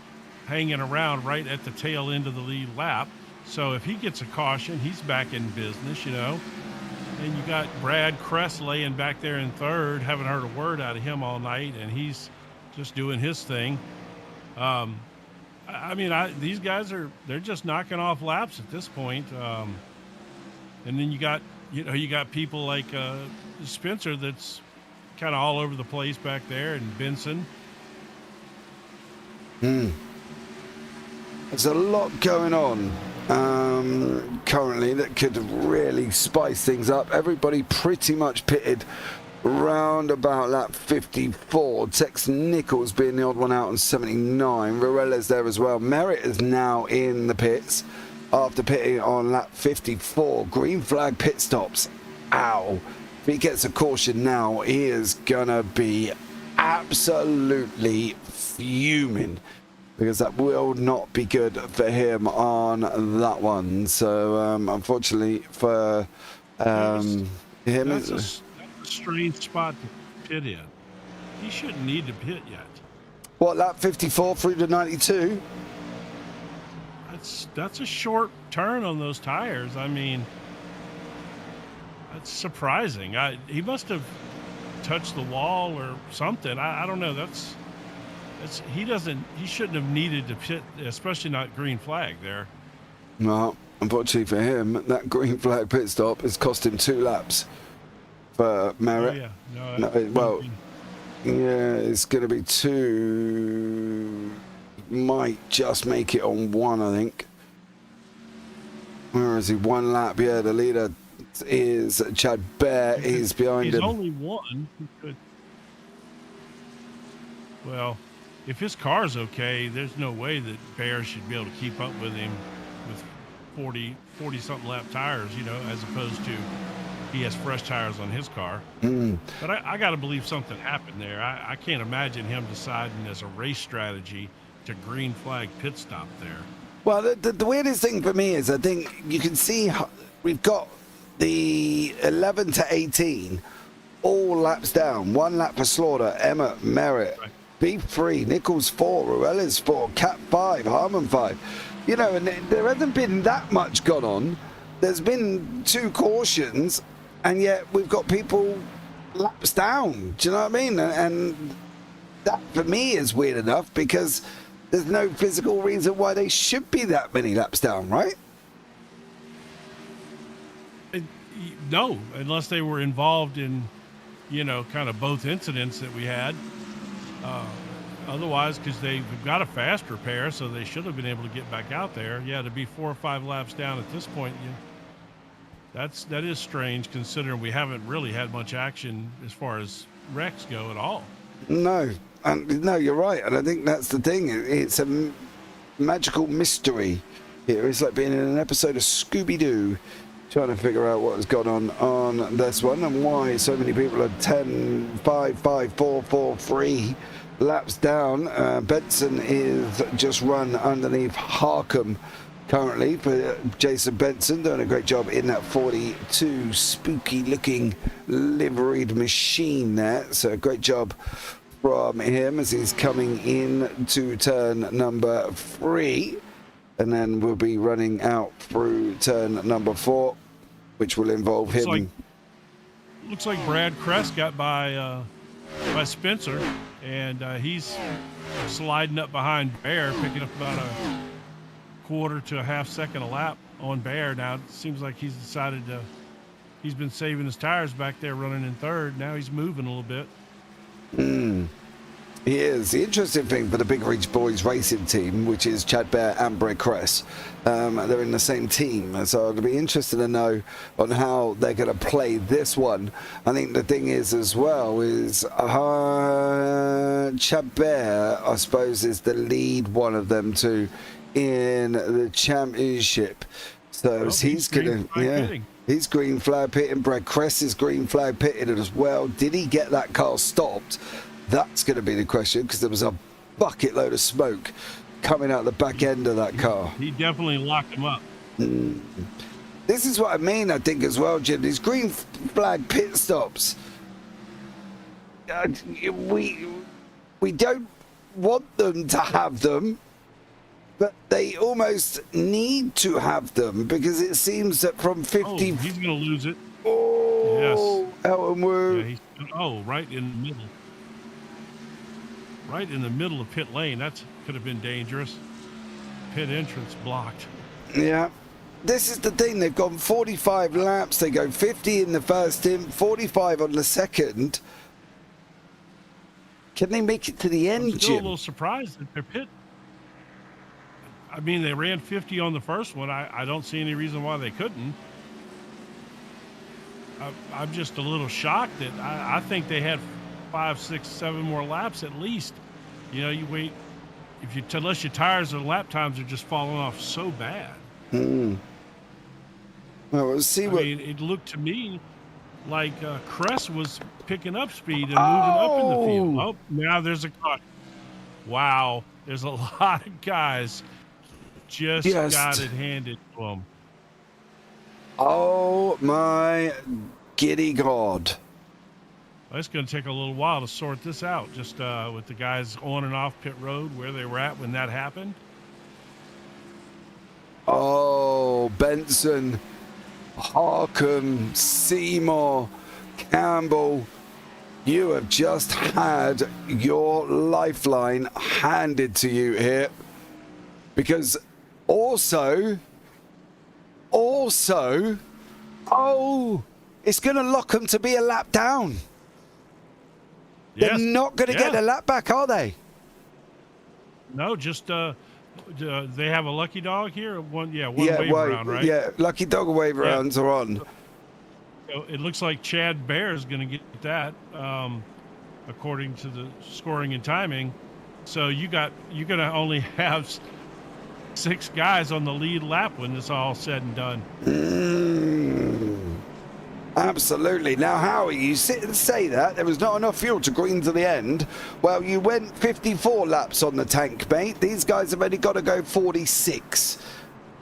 hanging around right at the tail end of the lead lap. So if he gets a caution, he's back in business, you know. And you got Brad Kress laying back there in third. Haven't heard a word out of him all night, and he's just doing his thing. These guys they're just knocking off laps at this point. And then you got people like Spencer that's kind of all over the place back there, and Benson. There's a lot going on currently that could really spice things up. Everybody pretty much pitted round about lap 54. Tex Nichols being the odd one out on 79. Varela's there as well. Merritt is now in the pits after pitting on lap 54. Green flag pit stops. Ow. If he gets a caution now, he is gonna be absolutely fuming, because that will not be good for him on that one. So unfortunately for him, that's a strange spot to pit in. He shouldn't need to pit yet. What, lap 54 through to 92? That's a short turn on those tires. I mean, that's surprising. He must have touched the wall or something. I don't know. He shouldn't have needed to pit, especially not green flag there. No, unfortunately for him, that green flag pit stop has cost him 2 laps for Merritt. Oh, yeah. It's going to be 2. Might just make it on 1, I think. Where is he? 1 lap. Yeah, the leader is Chad Bear. He's behind him. He's only 1. He could. Well, if his car's okay, there's no way that Bear should be able to keep up with him with 40-something lap tires, as opposed to he has fresh tires on his car. But I got to believe something happened there. I can't imagine him deciding as a race strategy to green flag pit stop there. Well, the weirdest thing for me is I think you can see we've got the 11 to 18 all laps down. 1 lap for Slaughter, Emmett, Merritt, right. Beef 3, Nichols 4, Ruella's 4, Cat 5, Harmon 5. And there hasn't been that much gone on. There's been 2 cautions, and yet we've got people laps down. Do you know what I mean? And that for me is weird enough because there's no physical reason why they should be that many laps down, right? No, unless they were involved in, kind of both incidents that we had. Otherwise, because they've got a fast repair, so they should have been able to get back out there. Yeah, to be 4 or 5 laps down at this point, that is strange considering we haven't really had much action as far as wrecks go at all. No, no, you're right, and I think that's the thing. It's a magical mystery here. It's like being in an episode of Scooby-Doo, trying to figure out what has gone on this one and why so many people are 10, 5, 5, 4, 4, 3 laps down. Benson is just run underneath Harkham currently for Jason Benson, doing a great job in that 42 spooky looking liveried machine there. So great job from him as he's coming in to turn number 3, and then we'll be running out through turn number 4, which will involve him. Looks like Brad Kress got by Spencer, and he's sliding up behind Bear, picking up about a quarter to a half second a lap on Bear. Now it seems like he's decided he's been saving his tires back there running in third. Now he's moving a little bit. He is. The interesting thing for the Big Ridge Boys racing team, which is Chad Bear and Brett Kress, they're in the same team. So it'll be interesting to know on how they're going to play this one. I think the thing is as well is Chad Bear, I suppose, is the lead one of them two in the championship. So he's going to, he's green flag pitting. Brad Kress is green flag pitting as well. Did he get that car stopped? That's going to be the question, because there was a bucket load of smoke coming out the back end of that car. He definitely locked him up. This is what I mean, I think, as well, Jim. These green flag pit stops, we don't want them to have them, but they almost need to have them, because it seems that from 50... Oh, he's going to lose it. Oh, yes. Elton Wu. Yeah, right in the middle. Right in the middle of pit lane. That could have been dangerous. Pit entrance blocked. Yeah. This is the thing. They've gone 45 laps. They go 50 in the first stint, 45 on the second. Can they make it to the end, I'm still Jim? a little surprised at their pit. I mean, they ran 50 on the first one. I don't see any reason why they couldn't. I'm just a little shocked that I think they had 5, 6, 7 more laps at least. You wait unless your tires and lap times are just falling off so bad. Well, we'll see. It looked to me like Kress was picking up speed and moving up in the field. Oh, now there's a cut. Wow, there's a lot of guys just got it handed to them. Oh my giddy God. It's going to take a little while to sort this out, just with the guys on and off pit road, where they were at when that happened. Oh, Benson, Harkham, Seymour, Campbell. You have just had your lifeline handed to you here. Because also, oh, it's going to lock them to be a lap down. Yes. They're not going to get a lap back, are they? No, just they have a lucky dog here. One wave round, right? Yeah, lucky dog wave rounds are on. So it looks like Chad Bear is going to get that, according to the scoring and timing. So you're going to only have 6 guys on the lead lap when this all said and done. Absolutely. Now, Howie, you sit and say that there was not enough fuel to green to the end. Well, you went 54 laps on the tank, mate. These guys have only got to go 46.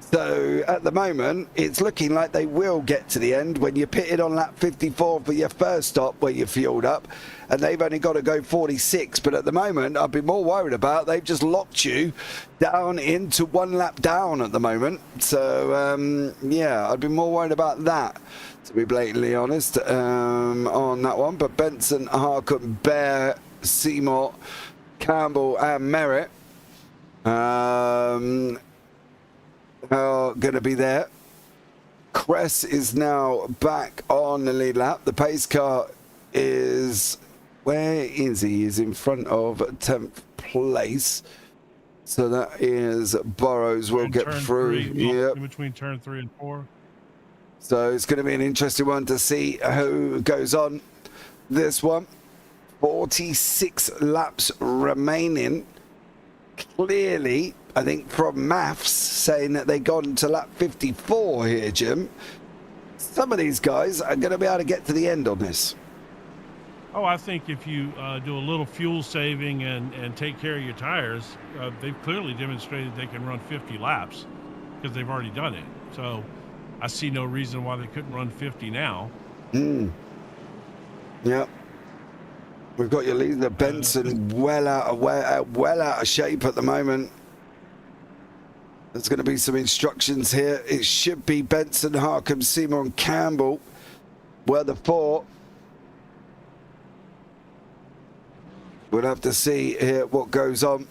So at the moment, it's looking like they will get to the end when you pitted on lap 54 for your first stop where you fueled up, and they've only got to go 46. But at the moment, I'd be more worried about they've just locked you down into 1 lap down at the moment. So, yeah, I'd be more worried about that, to be blatantly honest, on that one. But Benson, Harcombe, Bear, Seymour, Campbell and Merritt are going to be there. Cress is now back on the lead lap. The pace car is, where is he? He's in front of 10th place. So that is Burrows will get through. Yep. In between turn 3 and 4. So it's going to be an interesting one to see who goes on this one. 46 laps remaining. Clearly, I think from maths saying that they got into lap 54 here, Jim. Some of these guys are going to be able to get to the end on this. Oh, I think if you do a little fuel saving and take care of your tires, they've clearly demonstrated they can run 50 laps because they've already done it. So I see no reason why they couldn't run 50 now. Yeah. We've got your leader Benson well out of shape at the moment. There's going to be some instructions here. It should be Benson, Harcombe, Seymour and Campbell were the 4. We'll have to see here what goes on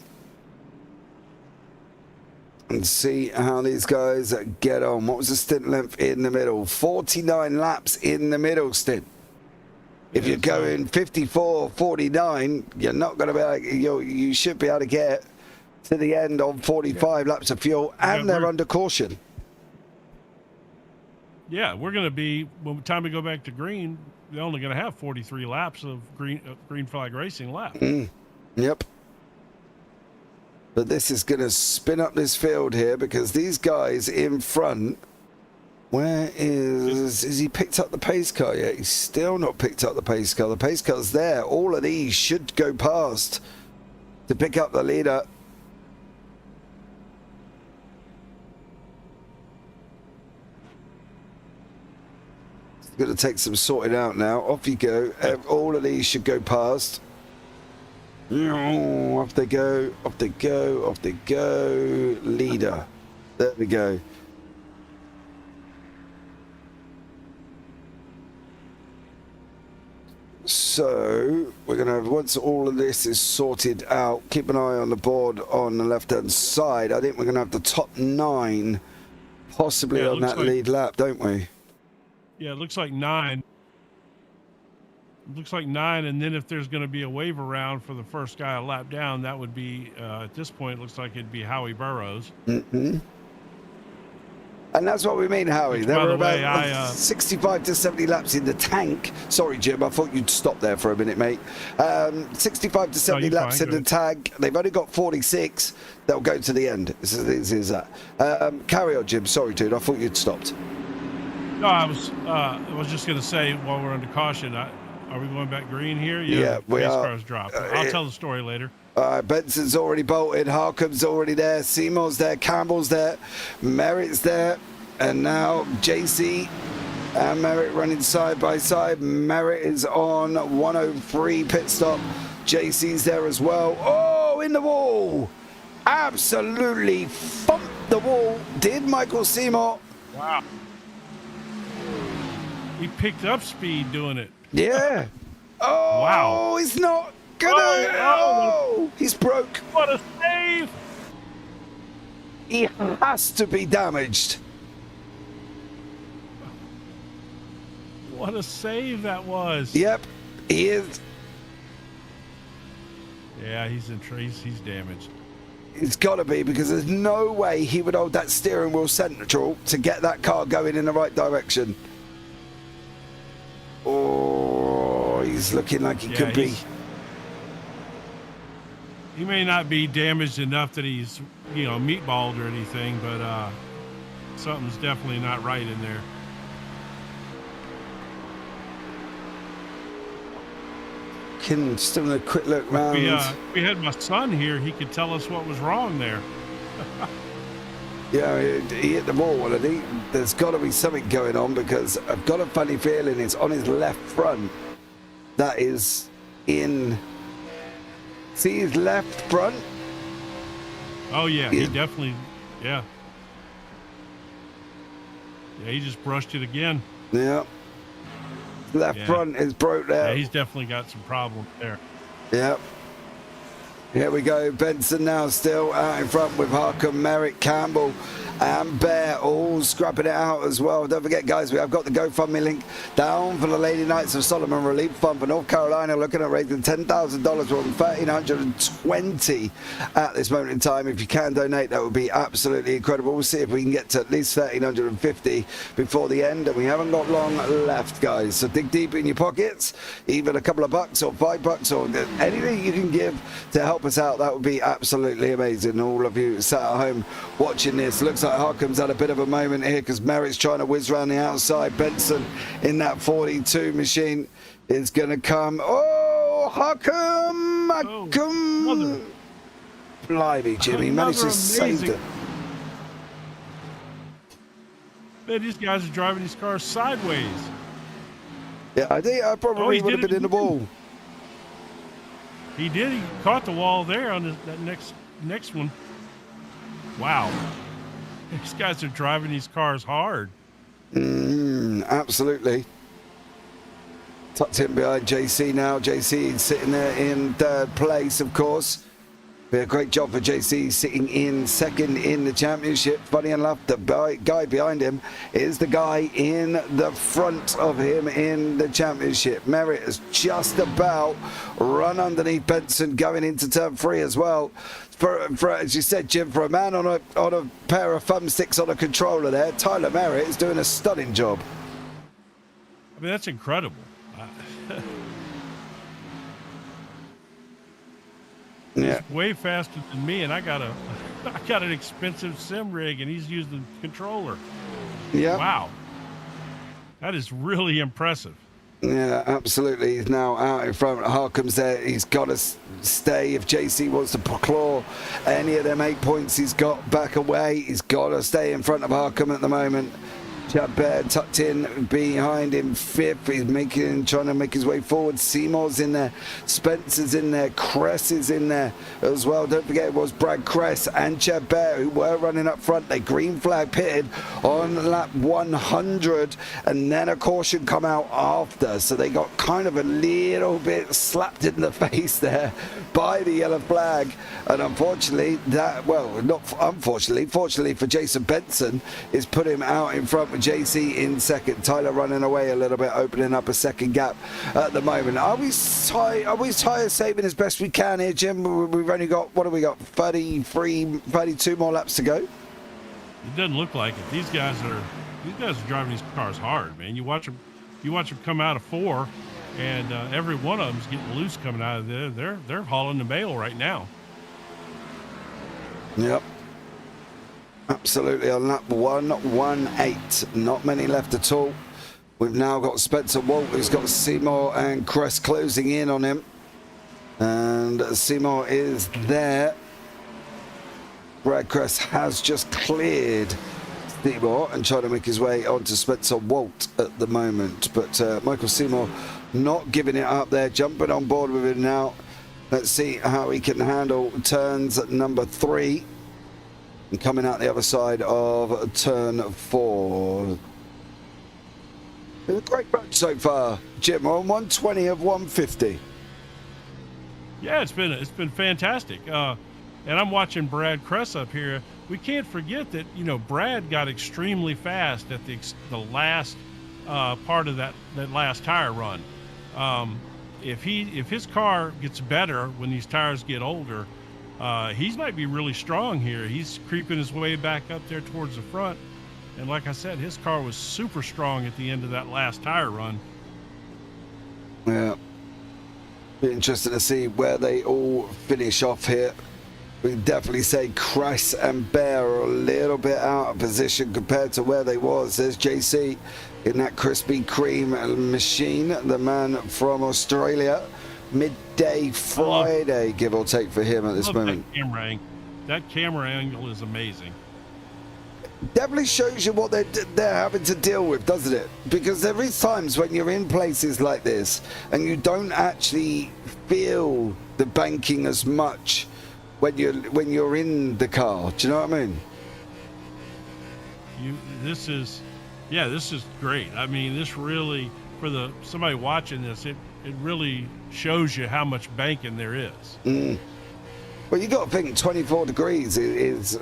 and see how these guys get on. What was the stint length in the middle? 49 laps in the middle stint. If you're going 54, 49, you're not going to be able, you should be able to get to the end on 45 laps of fuel, and they're under caution. Yeah, we're going to be, by the time we go back to green, they're only going to have 43 laps of green flag racing left. Yep. But this is going to spin up this field here because these guys in front, where is he picked up the pace car yet? He's still not picked up the pace car. The pace car's there. All of these should go past to pick up the leader. It's going to take some sorting out now. Off you go. All of these should go past. Off they go. Off they go. Off they go. Leader. There we go. So we're going to have, once all of this is sorted out, keep an eye on the board on the left-hand side. I think we're going to have the top 9 possibly on that lead lap, don't we? Yeah, it looks like 9. It looks like 9, and then if there's going to be a wave around for the first guy a lap down, that would be, at this point, it looks like it'd be Howie Burrows. And that's what we mean, Howie. There were about 65 to 70 laps in the tank. Sorry, Jim, I thought you'd stop there for a minute, mate. 65 to 70 laps in the tank. They've only got 46. They'll go to the end. This is that. Carry on, Jim. Sorry, dude. I thought you'd stopped. No, I was just going to say, while we're under caution, are we going back green here? Yeah, we are. Car's dropped. I'll tell the story later. Benson's already bolted, Harcombe's already there, Seymour's there, Campbell's there, Merritt's there, and now JC and Merritt running side by side. Merritt is on 103 pit stop. JC's there as well. Oh, in the wall! Absolutely thumped the wall, did Michael Seymour. Wow. He picked up speed doing it. Yeah. Oh, Wow. he's not gonna. Oh, he's broke. What a save! He has to be damaged. What a save that was. Yep, he is. Yeah, he's damaged. It's got to be, because there's no way he would hold that steering wheel central to get that car going in the right direction. Oh, he's looking like he could be. He may not be damaged enough that he's, meatballed or anything, but something's definitely not right in there. Still a quick look round. If we had my son here, he could tell us what was wrong there. Yeah, he hit the ball, wasn't he? There's got to be something going on, because I've got a funny feeling it's on his left front. That is in. See his left front? Oh, yeah, he definitely, yeah. Yeah, he just brushed it again. Yeah. Left front is broke there. Yeah, he's definitely got some problems there. Yep. Here we go. Benson now still out in front with Harcum, Merrick, Campbell, and Bear all scrapping it out as well. Don't forget, guys, we have got the GoFundMe link down for the Lady Knights of Solomon Relief Fund for North Carolina, looking at raising $10,000 from $1,320 at this moment in time. If you can donate, that would be absolutely incredible. We'll see if we can get to at least $1,350 before the end, and we haven't got long left, guys. So dig deep in your pockets, even a couple of bucks or $5 or anything you can give to help us out. That would be absolutely amazing. All of you sat at home watching this, looks like Harcum's had a bit of a moment here, because Merrick's trying to whiz around the outside. Benson in that 42 machine is going to come. Oh, Harcum! Harcum! Blimey, Jimmy, managed to save it. Man, these guys are driving these cars sideways. Yeah, I think I probably would have been in the ball. He did. He caught the wall there on that next one. Wow. These guys are driving these cars hard. Absolutely. Tucked in behind JC now. JC sitting there in third place, of course. Be a great job for JC sitting in second in the championship. Funny enough, the guy behind him is the guy in the front of him in the championship. Merritt has just about run underneath Benson going into turn 3 as well. For as you said, Jim, for a man on a pair of thumbsticks on a controller there, Tyler Merritt is doing a stunning job. I mean, that's incredible. Yeah. He's way faster than me, and I got an expensive sim rig, and he's using the controller. Yeah. Wow. That is really impressive. Yeah, absolutely. He's now out in front. Harcum's there. He's got to stay. If JC wants to claw any of them 8 points he's got back away, he's got to stay in front of Harcum at the moment. Chad Baird tucked in behind him, fifth. He's trying to make his way forward. Seymour's in there. Spencer's in there. Kress is in there as well. Don't forget, it was Brad Kress and Chad Baird who were running up front. They green flag pitted on lap 100, and then a caution come out after. So they got kind of a little bit slapped in the face there by the yellow flag. And unfortunately, fortunately for Jason Benson, is put him out in front with JC in second. Tyler running away a little bit, opening up a second gap at the moment. Are we tire saving as best we can here, Jim? We've only got, 32 more laps to go? It doesn't look like it. These guys are driving these cars hard, man. You watch them come out of 4, and every one of them's getting loose coming out of there. They're hauling the mail right now. Yep. Absolutely, on lap 118. Not many left at all. We've now got Spencer Walt, who's got Seymour and Kress closing in on him. And Seymour is there. Brad Kress has just cleared Seymour and trying to make his way onto Spencer Walt at the moment. But Michael Seymour not giving it up there, jumping on board with it now. Let's see how he can handle turns at number 3. And coming out the other side of turn 4. Who Great run so far, Jim. We're on 120 of 150. Yeah, it's been fantastic. And I'm watching Brad Kress up here. We can't forget that, you know, Brad got extremely fast at the last part of that last tire run. If his car gets better when these tires get older, he might be really strong here. He's creeping his way back up there towards the front. And like I said, his car was super strong at the end of that last tire run. Yeah. Be interesting to see where they all finish off here. We can definitely say Kress and Bear are a little bit out of position compared to where they was. There's JC in that Krispy Kreme machine, the man from Australia. Midday Friday, give or take, for him at this moment. That camera angle is amazing. Definitely shows you what they're having to deal with, doesn't it? Because there is times when you're in places like this and you don't actually feel the banking as much when you're in the car. Do you know what I mean? This is great. I mean, this really, for somebody watching this, it really shows you how much banking there is. Well, you got to think 24 degrees is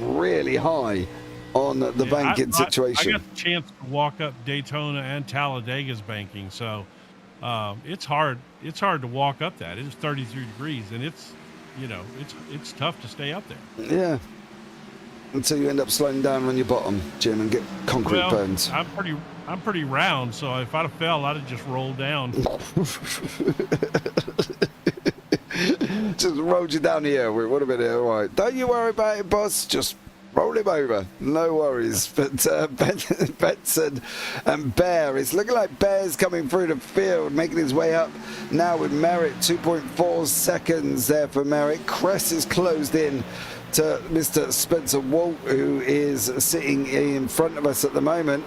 really high on the banking situation. I got the chance to walk up Daytona and Talladega's banking, so it's hard. It's hard to walk up that. It's 33 degrees, and it's tough to stay up there. Yeah. Until you end up slowing down on your bottom, Jim, and get concrete burns. I'm pretty round, so if I'd have fell, I'd have just rolled down. Just rolled you down here. It would have been all right. Don't you worry about it, boss. Just roll him over. No worries. But Benson and Bear, it's looking like Bear's coming through the field, making his way up now with Merritt. 2.4 seconds there for Merritt. Kress is closed in to Mr. Spencer Walt, who is sitting in front of us at the moment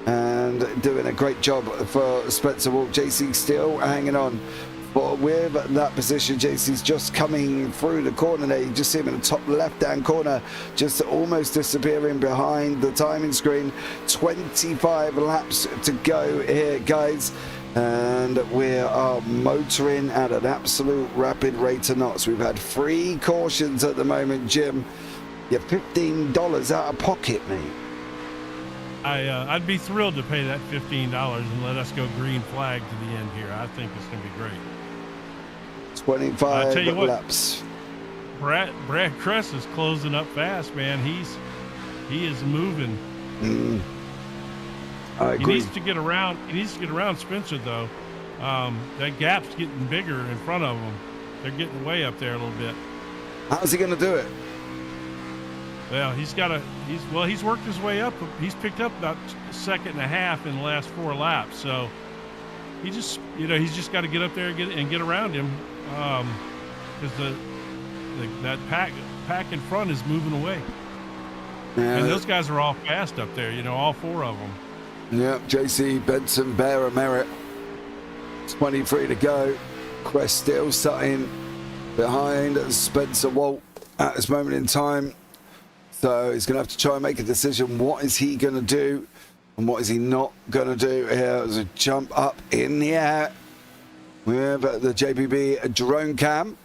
and doing a great job for Spencer Walt. JC still hanging on. But with that position, JC's just coming through the corner there. You just see him in the top left-hand corner, just almost disappearing behind the timing screen. 25 laps to go here, guys. And we are motoring at an absolute rapid rate of knots. We've had 3 cautions at the moment, Jim. You're $15 out of pocket, mate. I'd be thrilled to pay that $15 and let us go green flag to the end here. I think it's going to be great. 25 laps. Brad Kress is closing up fast, man. He is moving. I agree. He needs to get around Spencer, though. That gap's getting bigger in front of him. They're getting way up there a little bit. How's he going to do it? Well, he's worked his way up. He's picked up about a second and a half in the last 4 laps. So he's just got to get up there and get around him, because that pack in front is moving away. Yeah. And those guys are all fast up there. All 4 of them. Yeah, JC, Benson, Bear, and Merritt. 23 to go. Kress still sitting behind Spencer Walt at this moment in time. So he's going to have to try and make a decision. What is he going to do and what is he not going to do? Here, there's a jump up in the air with the JPB drone cam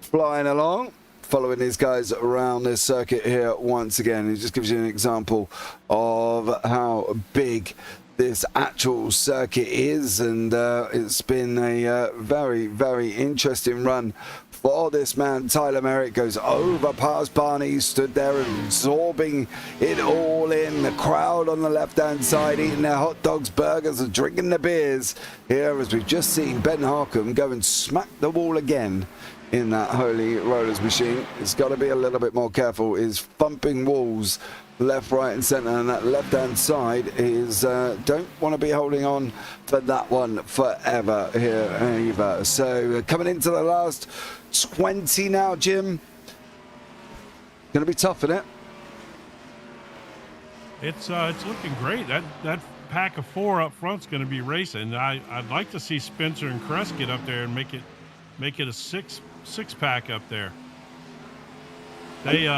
flying along, following these guys around this circuit here once again. It just gives you an example of how big this actual circuit is, and it's been a very, very interesting run for this man. Tyler Merritt goes over past Barney, stood there absorbing it all in. The crowd on the left-hand side eating their hot dogs, burgers, and drinking their beers here, as we've just seen Ben Harcum go and smack the wall again in that Holy Rollers machine. He's got to be a little bit more careful. He's thumping walls left, right, and centre, and that left-hand side is don't want to be holding on for that one forever here either. So coming into the last 20 now, Jim. Going to be tough, isn't it? It's looking great. That pack of 4 up front's going to be racing. I'd like to see Spencer and Kress get up there and make it a six pack up there. They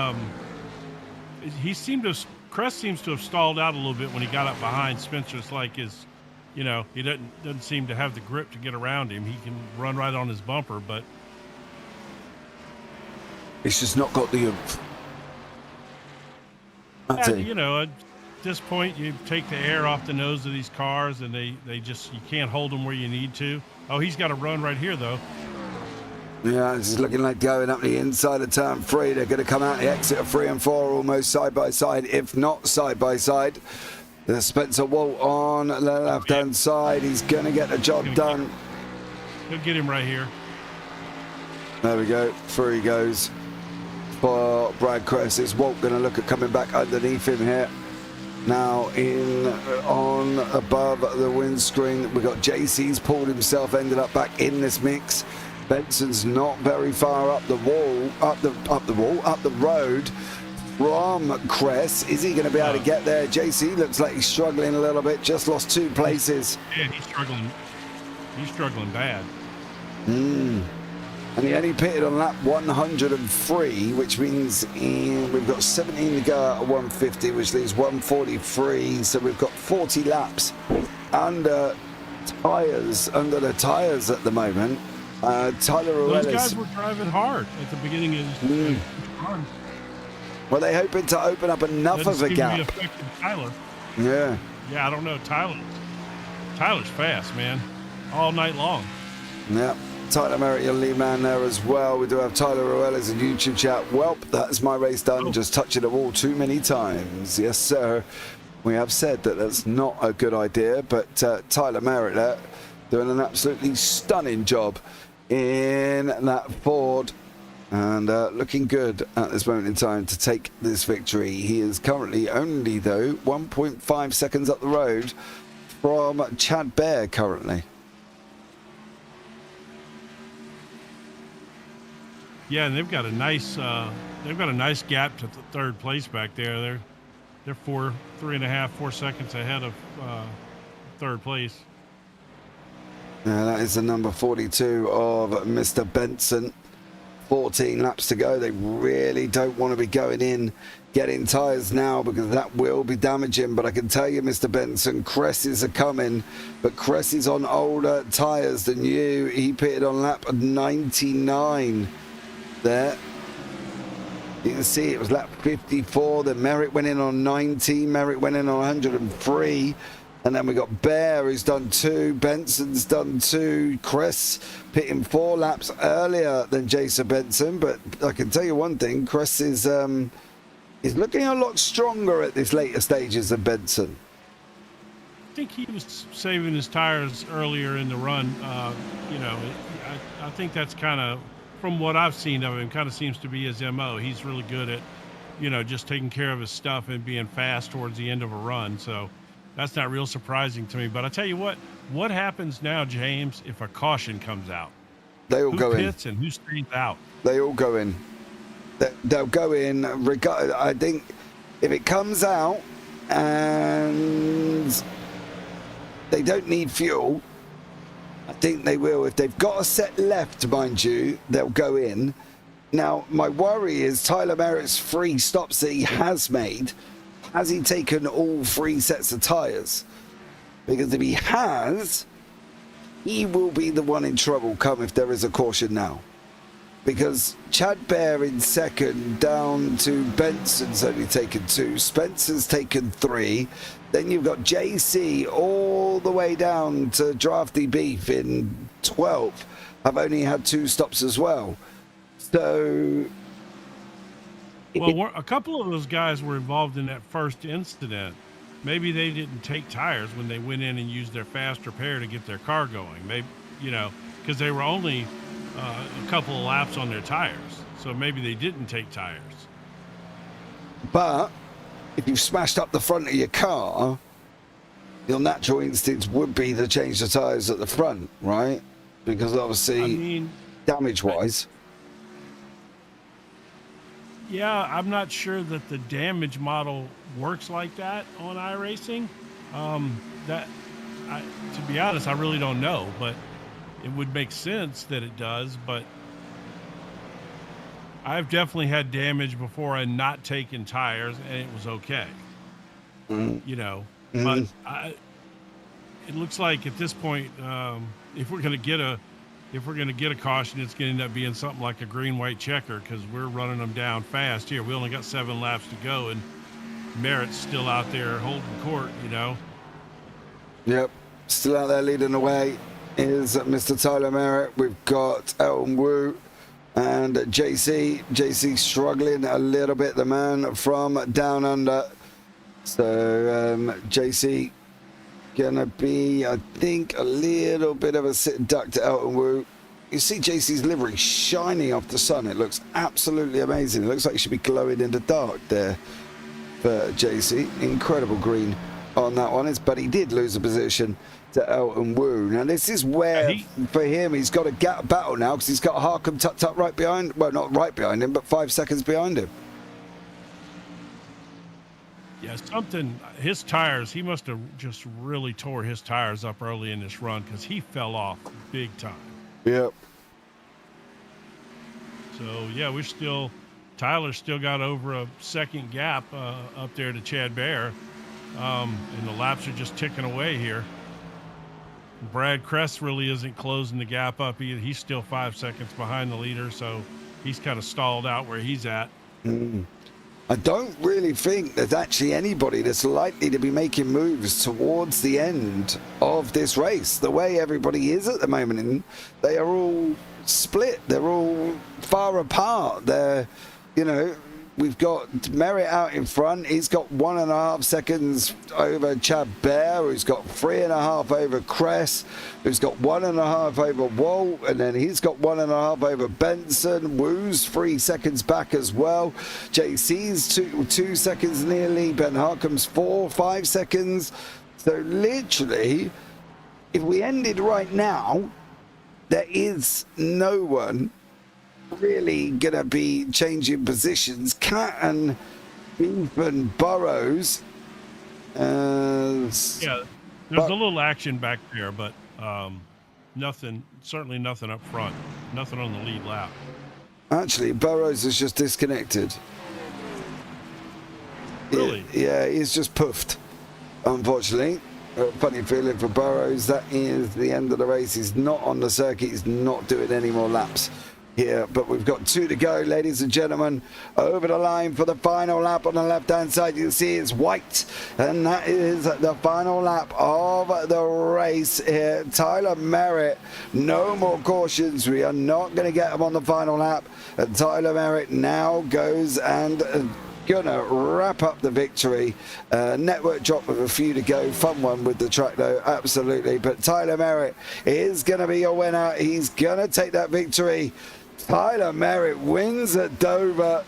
he seemed to Crest seems to have stalled out a little bit when he got up behind Spencer. It's like his, you know, he doesn't seem to have the grip to get around him. He can run right on his bumper, but he's just not got the oomph. You know, at this point, you take the air off the nose of these cars, and they just, you can't hold them where you need to. Oh, he's got a run right here, though. Yeah, this is looking like going up the inside of turn 3. They're going to come out the exit of 3 and 4 almost side by side, if not side by side. There's Spencer Walt on the left-hand side. He's going to get the job done. He'll get him right here. There we go. Through he goes for Brad Crest. Is Walt going to look at coming back underneath him here? Now on above the windscreen, we've got JC's pulled himself, ended up back in this mix. Benson's not very far up the wall, up the road from Crest. Is he going to be able to get there? JC looks like he's struggling a little bit. Just lost 2 places. Yeah, he's struggling. He's struggling bad. And he only pitted on lap 103, which means we've got 17 to go at 150, which leaves 143. So we've got 40 laps under the tires at the moment. Tyler Ruelas. Those guys were driving hard at the beginning of this run. Well, they're hoping to open up enough of a gap. Tyler. Yeah. Yeah, I don't know. Tyler's fast, man. All night long. Yeah. Tyler Merritt, your lead man there as well. We do have Tyler Ruelas in YouTube chat. Welp, that's my race done. Just touching the wall too many times. Yes, sir. We have said that that's not a good idea, but Tyler Merritt there doing an absolutely stunning job in that Ford, and looking good at this moment in time to take this victory. He is currently only, though, 1.5 seconds up the road from Chad Bear currently. Yeah, and they've got a nice gap to the third place back there. They're 4 seconds ahead of third place. Yeah, that is the number 42 of Mr. Benson. 14 laps to go. They really don't want to be going in, getting tyres now, because that will be damaging. But I can tell you, Mr. Benson, Cresses are coming, but Cress is on older tyres than you. He pitted on lap 99 there. You can see it was lap 54. Then Merritt went in on 90. Merritt went in on 103. And then we got Bear, who's done 2. Benson's done 2. Cress pitting 4 laps earlier than Jason Benson. But I can tell you one thing, Cress is looking a lot stronger at this later stages than Benson. I think he was saving his tires earlier in the run. You know, I think that's kind of, from what I've seen of him, kind of seems to be his MO. He's really good at, you know, just taking care of his stuff and being fast towards the end of a run. So that's not real surprising to me. But I tell you what happens now, James, if a caution comes out? They all go in. Who pits and who stays out? They all go in. They'll go in. I think if it comes out and they don't need fuel, I think they will. If they've got a set left, mind you, they'll go in. Now, my worry is Tyler Merritt's 3 stops that he has made. Has he taken all 3 sets of tyres? Because if he has, he will be the one in trouble come if there is a caution now. Because Chad Bear in second, down to Benson's only taken 2. Spencer's taken 3. Then you've got JC all the way down to Drafty Beef in 12th. Have only had 2 stops as well. So... Well, a couple of those guys were involved in that first incident. Maybe they didn't take tires when they went in and used their fast repair to get their car going. Maybe, you know, because they were only a couple of laps on their tires. So maybe they didn't take tires. But if you've smashed up the front of your car, your natural instinct would be to change the tires at the front, right? Because obviously, damage-wise. Yeah, I'm not sure that the damage model works like that on iRacing. To be honest, I really don't know, but it would make sense that it does. But I've definitely had damage before and not taken tires, and it was okay. you know. But it looks like at this point, if we're going to get a caution, it's going to end up being something like a green-white checker because we're running them down fast here. We only got 7 laps to go, and Merritt's still out there holding court, you know. Yep, still out there leading the way is Mr. Tyler Merritt. We've got Elton Wu and JC. JC struggling a little bit, the man from down under. So JC gonna be, I think, a little bit of a sit duck to Elton Wu. You see JC's livery shining off the sun. It looks absolutely amazing. It looks like it should be glowing in the dark there for JC. Incredible green on that one. But he did lose a position to Elton Wu. Now this is where, for him, he's got a gap battle now because he's got Harkham tucked up right behind, well, not right behind him, but 5 seconds behind him. Yeah, his tires, he must have just really tore his tires up early in this run because he fell off big time. Yep. So, yeah, Tyler's still got over a second gap up there to Chad Bear. And the laps are just ticking away here. Brad Kress really isn't closing the gap up either. He's still 5 seconds behind the leader, so he's kind of stalled out where he's at. I don't really think there's actually anybody that's likely to be making moves towards the end of this race. The way everybody is at the moment, and they are all split. They're all far apart. They're, you know, we've got Merritt out in front. He's got 1.5 seconds over Chad Bear, who's got 3.5 over Kress, who's got 1.5 over Walt, and then he's got 1.5 over Benson. Wu's 3 seconds back as well. JC's 2 seconds nearly. Ben Harkham's 5 seconds. So literally, if we ended right now, there is no one really gonna be changing positions. Cat and Beef and Burrows. Yeah, there's a little action back there, but certainly nothing up front, nothing on the lead lap. Actually, Burrows is just disconnected. Really? Yeah, he's just puffed, unfortunately. Funny feeling for Burrows. That is the end of the race. He's not on the circuit. He's not doing any more laps here, but we've got 2 to go, ladies and gentlemen. Over the line for the final lap on the left-hand side. You can see it's white, and that is the final lap of the race here. Tyler Merritt, no more cautions. We are not going to get him on the final lap. And Tyler Merritt now goes and gonna wrap up the victory. Network drop with a few to go. Fun one with the track though, absolutely. But Tyler Merritt is gonna be your winner. He's gonna take that victory. Tyler Merritt wins at Dover.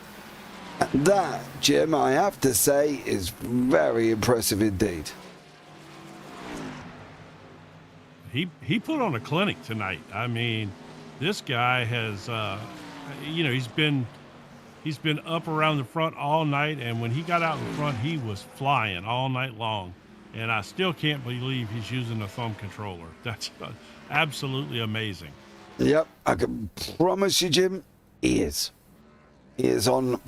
That, Jim, I have to say, is very impressive indeed. He put on a clinic tonight. I mean, this guy has, he's been up around the front all night, and when he got out in front, he was flying all night long. And I still can't believe he's using a thumb controller. That's absolutely amazing. Yep, I can promise you, Jim, he is. He is on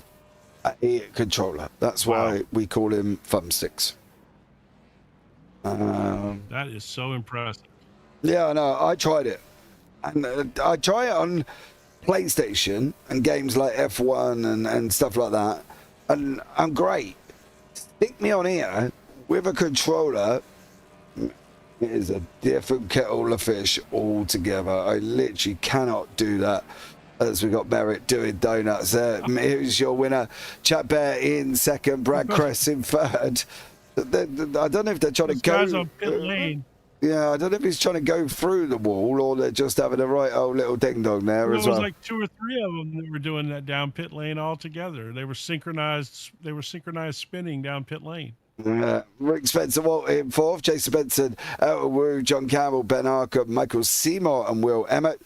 a controller. That's why we call him Thumbsticks. That is so impressive. Yeah, I know. I tried it. And I try it on PlayStation and games like F1 and stuff like that. And I'm great. Stick me on here with a controller. It is a different kettle of fish altogether. I literally cannot do that. As we got Merritt doing donuts there. Here's your winner. Chad Bear in second. Brad Kress in third. I don't know if they're trying to go. Guys on pit lane. Yeah, I don't know if he's trying to go through the wall or they're just having a right old little ding dong there as well. There was like 2 or 3 of them that were doing that down pit lane all together. They were synchronized. They were synchronized spinning down pit lane. Rick Spencer Walt in fourth, Jason Benson, Elton Wu, John Campbell, Ben Harker, Michael Seymour and Will Emmett.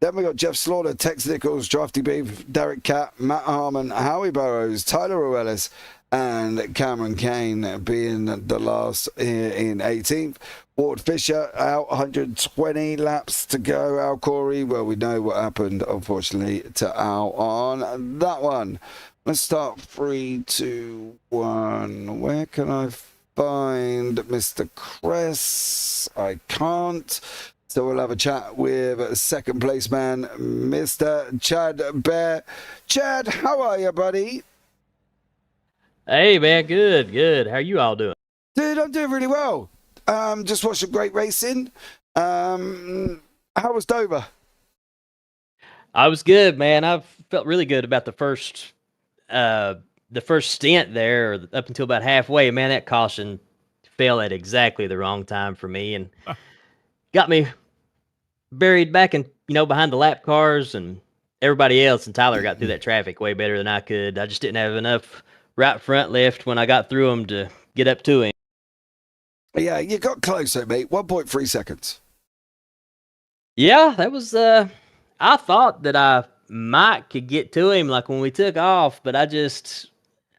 Then we got Jeff Slaughter, Tex Nichols, Drafty Beef, Derek Catt, Matt Harmon, Howie Burrows, Tyler Ruelas, and Cameron Kane being the last here in 18th. Ward Fisher out, 120 laps to go. Al Corey, well, we know what happened, unfortunately, to Al on that one. Let's start 3, 2, 1. Where can I find Mr. Cress. I can't. So we'll have a chat with second place man, Mr. Chad Bear. Chad, how are you, buddy? Hey, man, good. How you all doing? Dude, I'm doing really well. Just watched some great racing. How was Dover? I was good, man. I felt really good about the first stint there, up until about halfway. Man, that caution fell at exactly the wrong time for me and got me buried back in, behind the lap cars and everybody else. And Tyler got through that traffic way better than I could. I just didn't have enough right front left when I got through him to get up to him. Yeah, you got closer, mate. 1.3 seconds. Yeah, that was, I thought that I could get to him like when we took off, but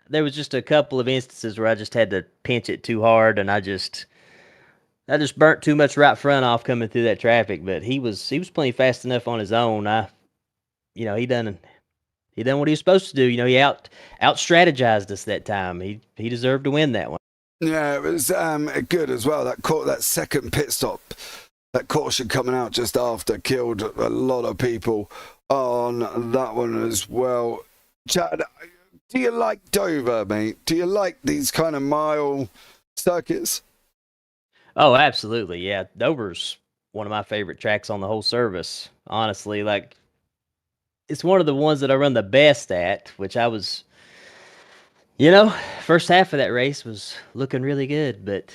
there was just a couple of instances where I just had to pinch it too hard, and I just burnt too much right front off coming through that traffic. But he was playing fast enough on his own. He done what he was supposed to do. He out strategized us that time. He deserved to win that one. Yeah, it was good as well. That second pit stop, that caution coming out just after, killed a lot of people on that one as well. Chad, do you like Dover, mate? Do you like these kind of mile circuits? Oh, absolutely. Yeah, Dover's one of my favorite tracks on the whole service. Honestly, like, it's one of the ones that I run the best at, which I was, first half of that race was looking really good, but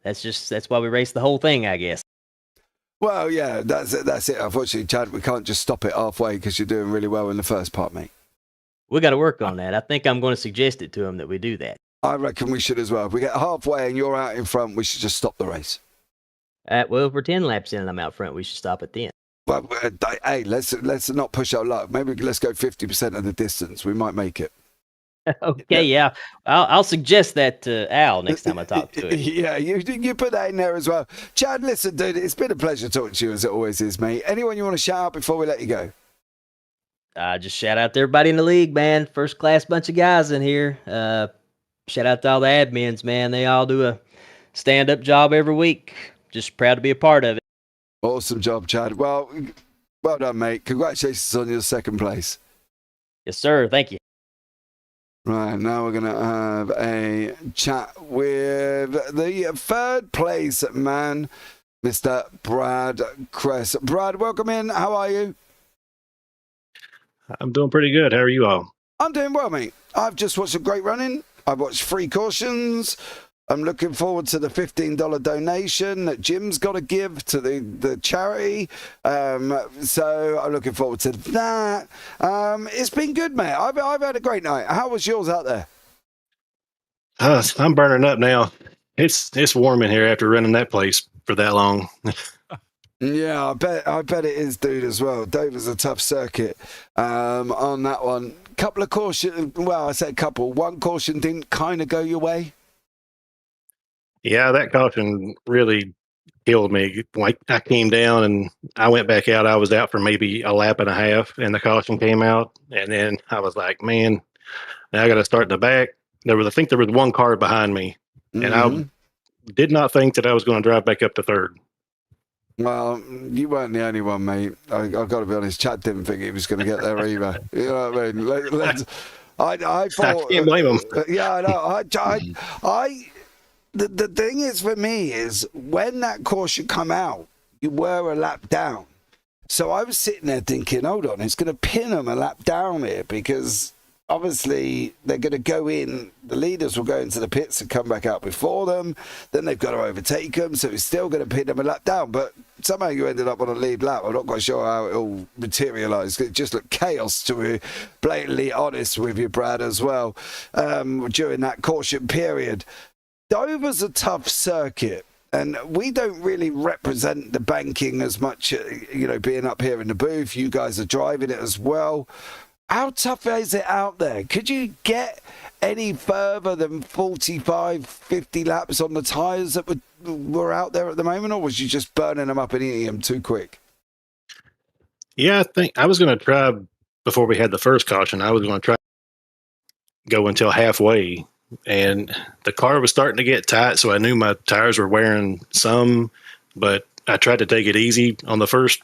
that's why we raced the whole thing, I guess. Well, yeah, that's it. Unfortunately, Chad, we can't just stop it halfway because you're doing really well in the first part, mate. We got to work on that. I think I'm going to suggest it to him that we do that. I reckon we should as well. If we get halfway and you're out in front, we should just stop the race. Well, if we're 10 laps in and I'm out front, we should stop at 10. Well, hey, let's not push our luck. Maybe let's go 50% of the distance. We might make it. Okay, yeah. I'll suggest that to Al next time I talk to him. Yeah, you put that in there as well. Chad, listen, dude, it's been a pleasure talking to you as it always is, mate. Anyone you want to shout out before we let you go? Just shout out to everybody in the league, man. First class bunch of guys in here. Shout out to all the admins, man. They all do a stand-up job every week. Just proud to be a part of it. Awesome job, Chad. Well done, mate. Congratulations on your second place. Yes, sir. Thank you. Right, now we're going to have a chat with the third place man, Mr. Brad Cress. Brad, welcome in. How are you? I'm doing pretty good. How are you all? I'm doing well, mate. I've just watched some great running. I've watched 3 cautions. I'm looking forward to the $15 donation that Jim's got to give to the charity. So I'm looking forward to that. It's been good, mate. I've had a great night. How was yours out there? I'm burning up now. It's warm in here after running that place for that long. Yeah, I bet it is, dude, as well. Dover's a tough circuit on that one. Couple of caution. Well, I said couple. One caution didn't kind of go your way. Yeah, that caution really killed me. Like, I came down and I went back out. I was out for maybe a lap and a half, and the caution came out. And then I was like, man, now I got to start in the back. I think there was one car behind me, and I did not think that I was going to drive back up to third. Well, you weren't the only one, mate. I've got to be honest. Chad didn't think he was going to get there either. You know what I mean? I thought. I can't blame him. Yeah, I know. The thing is for me is when that caution come out, you were a lap down. So I was sitting there thinking, hold on, it's going to pin them a lap down here because obviously they're going to go in, the leaders will go into the pits and come back out before them. Then they've got to overtake them. So it's still going to pin them a lap down. But somehow you ended up on a lead lap. I'm not quite sure how it all materialised. It just looked chaos, to be blatantly honest with you, Brad, as well, during that caution period. Dover's a tough circuit, and we don't really represent the banking as much, being up here in the booth. You guys are driving it as well. How tough is it out there? Could you get any further than 45, 50 laps on the tyres that were out there at the moment, or was you just burning them up and eating them too quick? Yeah, I think I was going to try, before we had the first caution, I was going to try go until halfway and the car was starting to get tight, so I knew my tires were wearing some, but I tried to take it easy on the first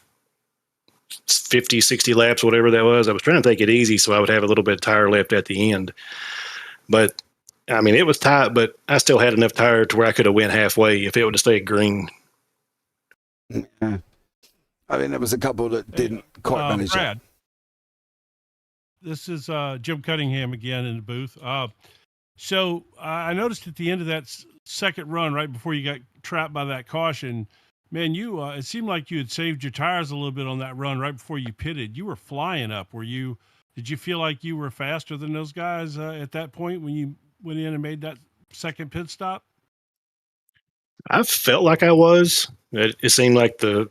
50, 60 laps, whatever that was. I was trying to take it easy so I would have a little bit of tire left at the end. But, I mean, it was tight, but I still had enough tire to where I could have went halfway if it would have stayed green. Yeah. I mean, there was a couple that didn't quite manage Brad, it. this is Jim Cunningham again in the booth. So I noticed at the end of that second run, right before you got trapped by that caution, man, you it seemed like you had saved your tires a little bit on that run right before you pitted. You were flying up. Did you feel like you were faster than those guys at that point when you went in and made that second pit stop? I felt like I was. It seemed like the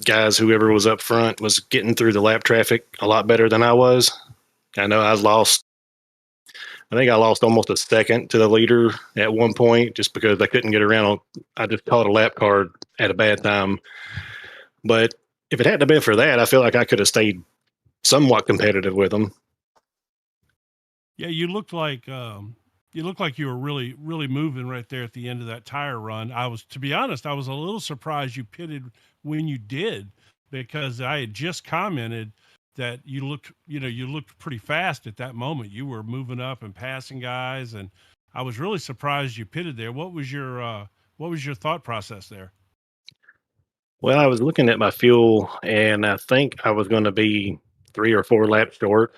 guys, whoever was up front, was getting through the lap traffic a lot better than I was. I know I think I lost almost a second to the leader at one point just because I couldn't get around. I just caught a lap card at a bad time. But if it hadn't been for that, I feel like I could have stayed somewhat competitive with them. Yeah, you looked like you were really, really moving right there at the end of that tire run. To be honest, I was a little surprised you pitted when you did, because I had just commented that you looked pretty fast at that moment. You were moving up and passing guys, and I was really surprised you pitted there. What was your thought process there? Well, I was looking at my fuel, and I think I was going to be 3 or 4 laps short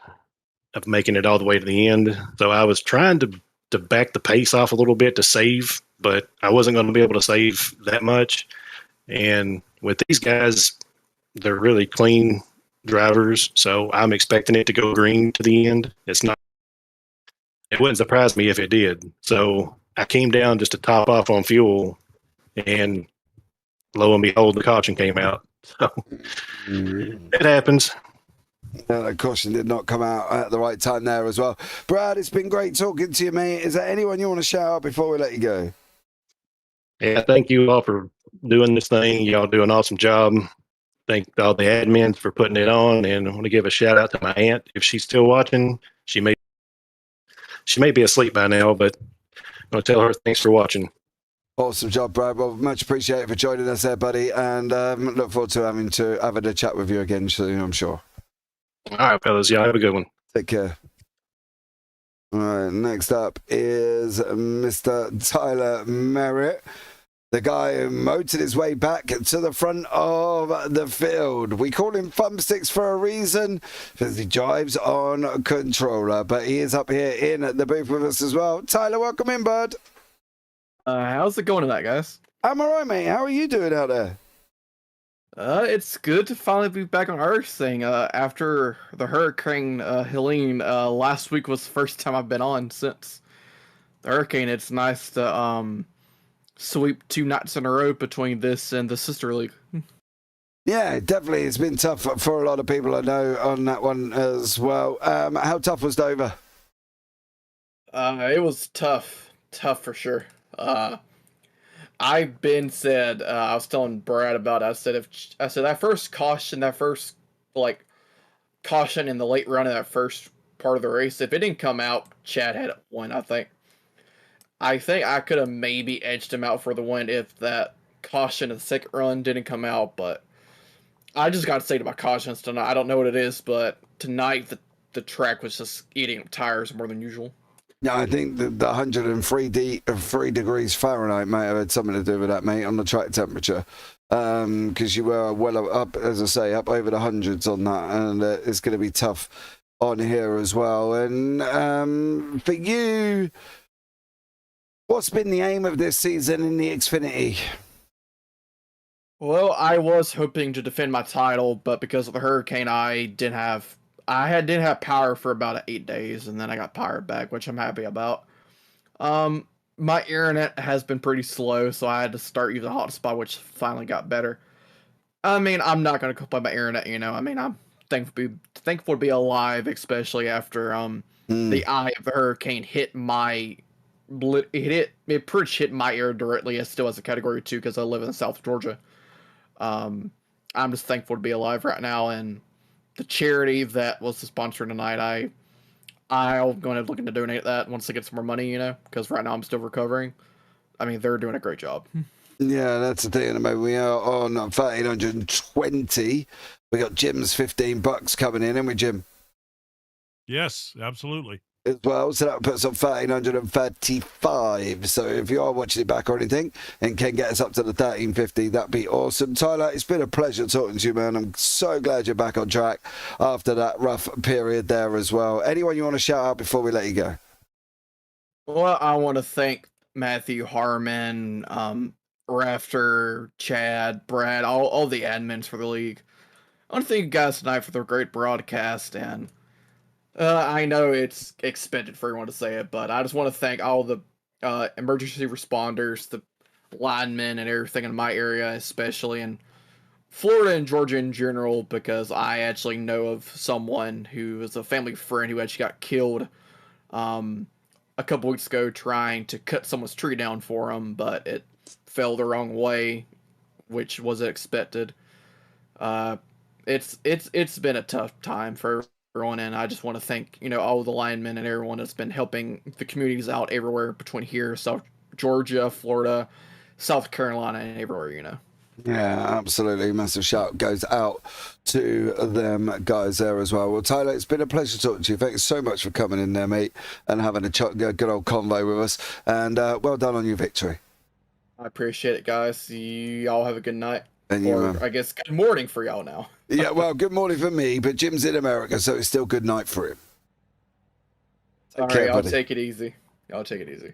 of making it all the way to the end. So I was trying to back the pace off a little bit to save, but I wasn't going to be able to save that much. And with these guys, they're really clean drivers, so I'm expecting it to go green to the end. It wouldn't surprise me if it did. So I came down just to top off on fuel, and lo and behold, the caution came out. So it happens. That caution did not come out at the right time there as well. Brad, it's been great talking to you, mate. Is there anyone you want to shout out before we let you go? Yeah, thank you all for doing this thing. Y'all do an awesome job. Thank all the admins for putting it on, and I want to give a shout out to my aunt if she's still watching. She may be asleep by now, but I'm going to tell her thanks for watching. Awesome job, Brad. Well, much appreciated for joining us there, buddy, and look forward to having a chat with you again soon, I'm sure. All right, fellas. Y'all have a good one. Take care. All right, next up is Mr. Tyler Merritt, the guy who motored his way back to the front of the field. We call him Thumbsticks for a reason, because he drives on controller, but he is up here in the booth with us as well. Tyler, welcome in, bud. How's it going tonight, guys? I'm all right, mate. How are you doing out there? It's good to finally be back on iRacing. After the Hurricane Helene, last week was the first time I've been on since the hurricane. It's nice to sweep 2 nights in a row between this and the sister league. Yeah, definitely. It's been tough for a lot of people I know on that one as well. How tough was Dover? It was tough for sure. I was telling Brad about it. I said that first caution in the late run of that first part of the race, if it didn't come out, Chad had won, I think. I think I could have maybe edged him out for the win if that caution in the second run didn't come out, but I just got to say to my cautions tonight, I don't know what it is, but tonight the track was just eating up tires more than usual. Yeah, I think the 103 degrees Fahrenheit may have had something to do with that, mate, on the track temperature. Because you were well up, as I say, up over the hundreds on that, and it's going to be tough on here as well. And for you, what's been the aim of this season in the Xfinity? Well, I was hoping to defend my title, but because of the hurricane, I didn't have power for about 8 days, and then I got power back, which I'm happy about. My internet has been pretty slow, so I had to start using a hotspot, which finally got better. I mean, I'm not going to complain about internet, you know. I mean, I'm thankful to be alive, especially after the eye of the hurricane hit my... It pretty much hit my ear directly. It still has a Category 2 because I live in South Georgia. I'm just thankful to be alive right now, and the charity that was the sponsor tonight, I'm going to looking to donate that once I get some more money, you know, because right now I'm still recovering. I mean, they're doing a great job. Yeah, that's the thing at the moment. We are on 1,320. We got Jim's $15 coming in, and we Jim Yes, absolutely. as well. So that puts on 1,335. So if you are watching it back or anything and can get us up to the 1,350, that'd be awesome. Tyler, it's been a pleasure talking to you, man. I'm so glad you're back on track after that rough period there as well. Anyone you want to shout out before we let you go? Well, I want to thank Matthew, Harmon, Rafter, Chad, Brad, all the admins for the league. I want to thank you guys tonight for the great broadcast, and I know it's expected for everyone to say it, but I just want to thank all the emergency responders, the linemen, and everything in my area, especially in Florida and Georgia in general, because I actually know of someone who is a family friend who actually got killed a couple weeks ago trying to cut someone's tree down for him, but it fell the wrong way, which was expected. It's been a tough time for everyone, and I just want to thank all the linemen and everyone that's been helping the communities out everywhere between here, South Georgia, Florida, South Carolina, and everywhere. Yeah, absolutely. Massive shout goes out to them guys there as well. Well, Tyler, it's been a pleasure talking to you. Thanks so much for coming in there, mate, and having a good old convo with us. And well done on your victory. I appreciate it, guys. Y'all have a good night. And you, I guess good morning for y'all now. Yeah, well, good morning for me, but Jim's in America, so it's still good night for him. All right, I'll take it easy. I'll take it easy.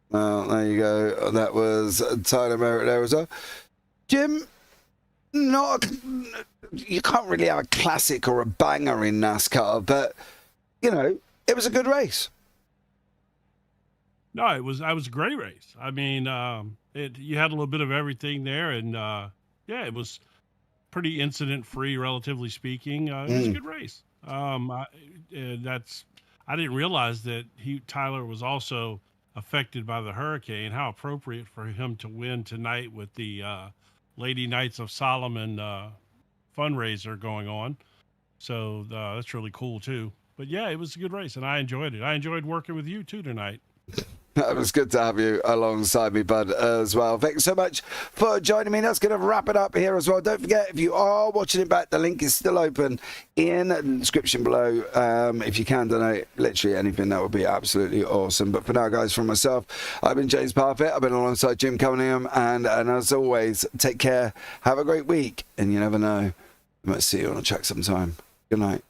Well, there you go. That was Tyler Merritt there as well. Jim, you can't really have a classic or a banger in NASCAR, but, it was a good race. No, it was a great race. I mean, you had a little bit of everything there, and yeah, it was pretty incident-free, relatively speaking. It was a good race. I didn't realize that Tyler was also affected by the hurricane. How appropriate for him to win tonight with the Lady Knights of Solomon fundraiser going on. So that's really cool too. But yeah, it was a good race, and I enjoyed it. I enjoyed working with you too tonight. It was good to have you alongside me, bud, as well. Thanks so much for joining me. That's going to wrap it up here as well. Don't forget, if you are watching it back, the link is still open in the description below. If you can donate literally anything, that would be absolutely awesome. But for now, guys, from myself, I've been James Parfit. I've been alongside Jim Cunningham. And as always, take care. Have a great week. And you never know, I might see you on a track sometime. Good night.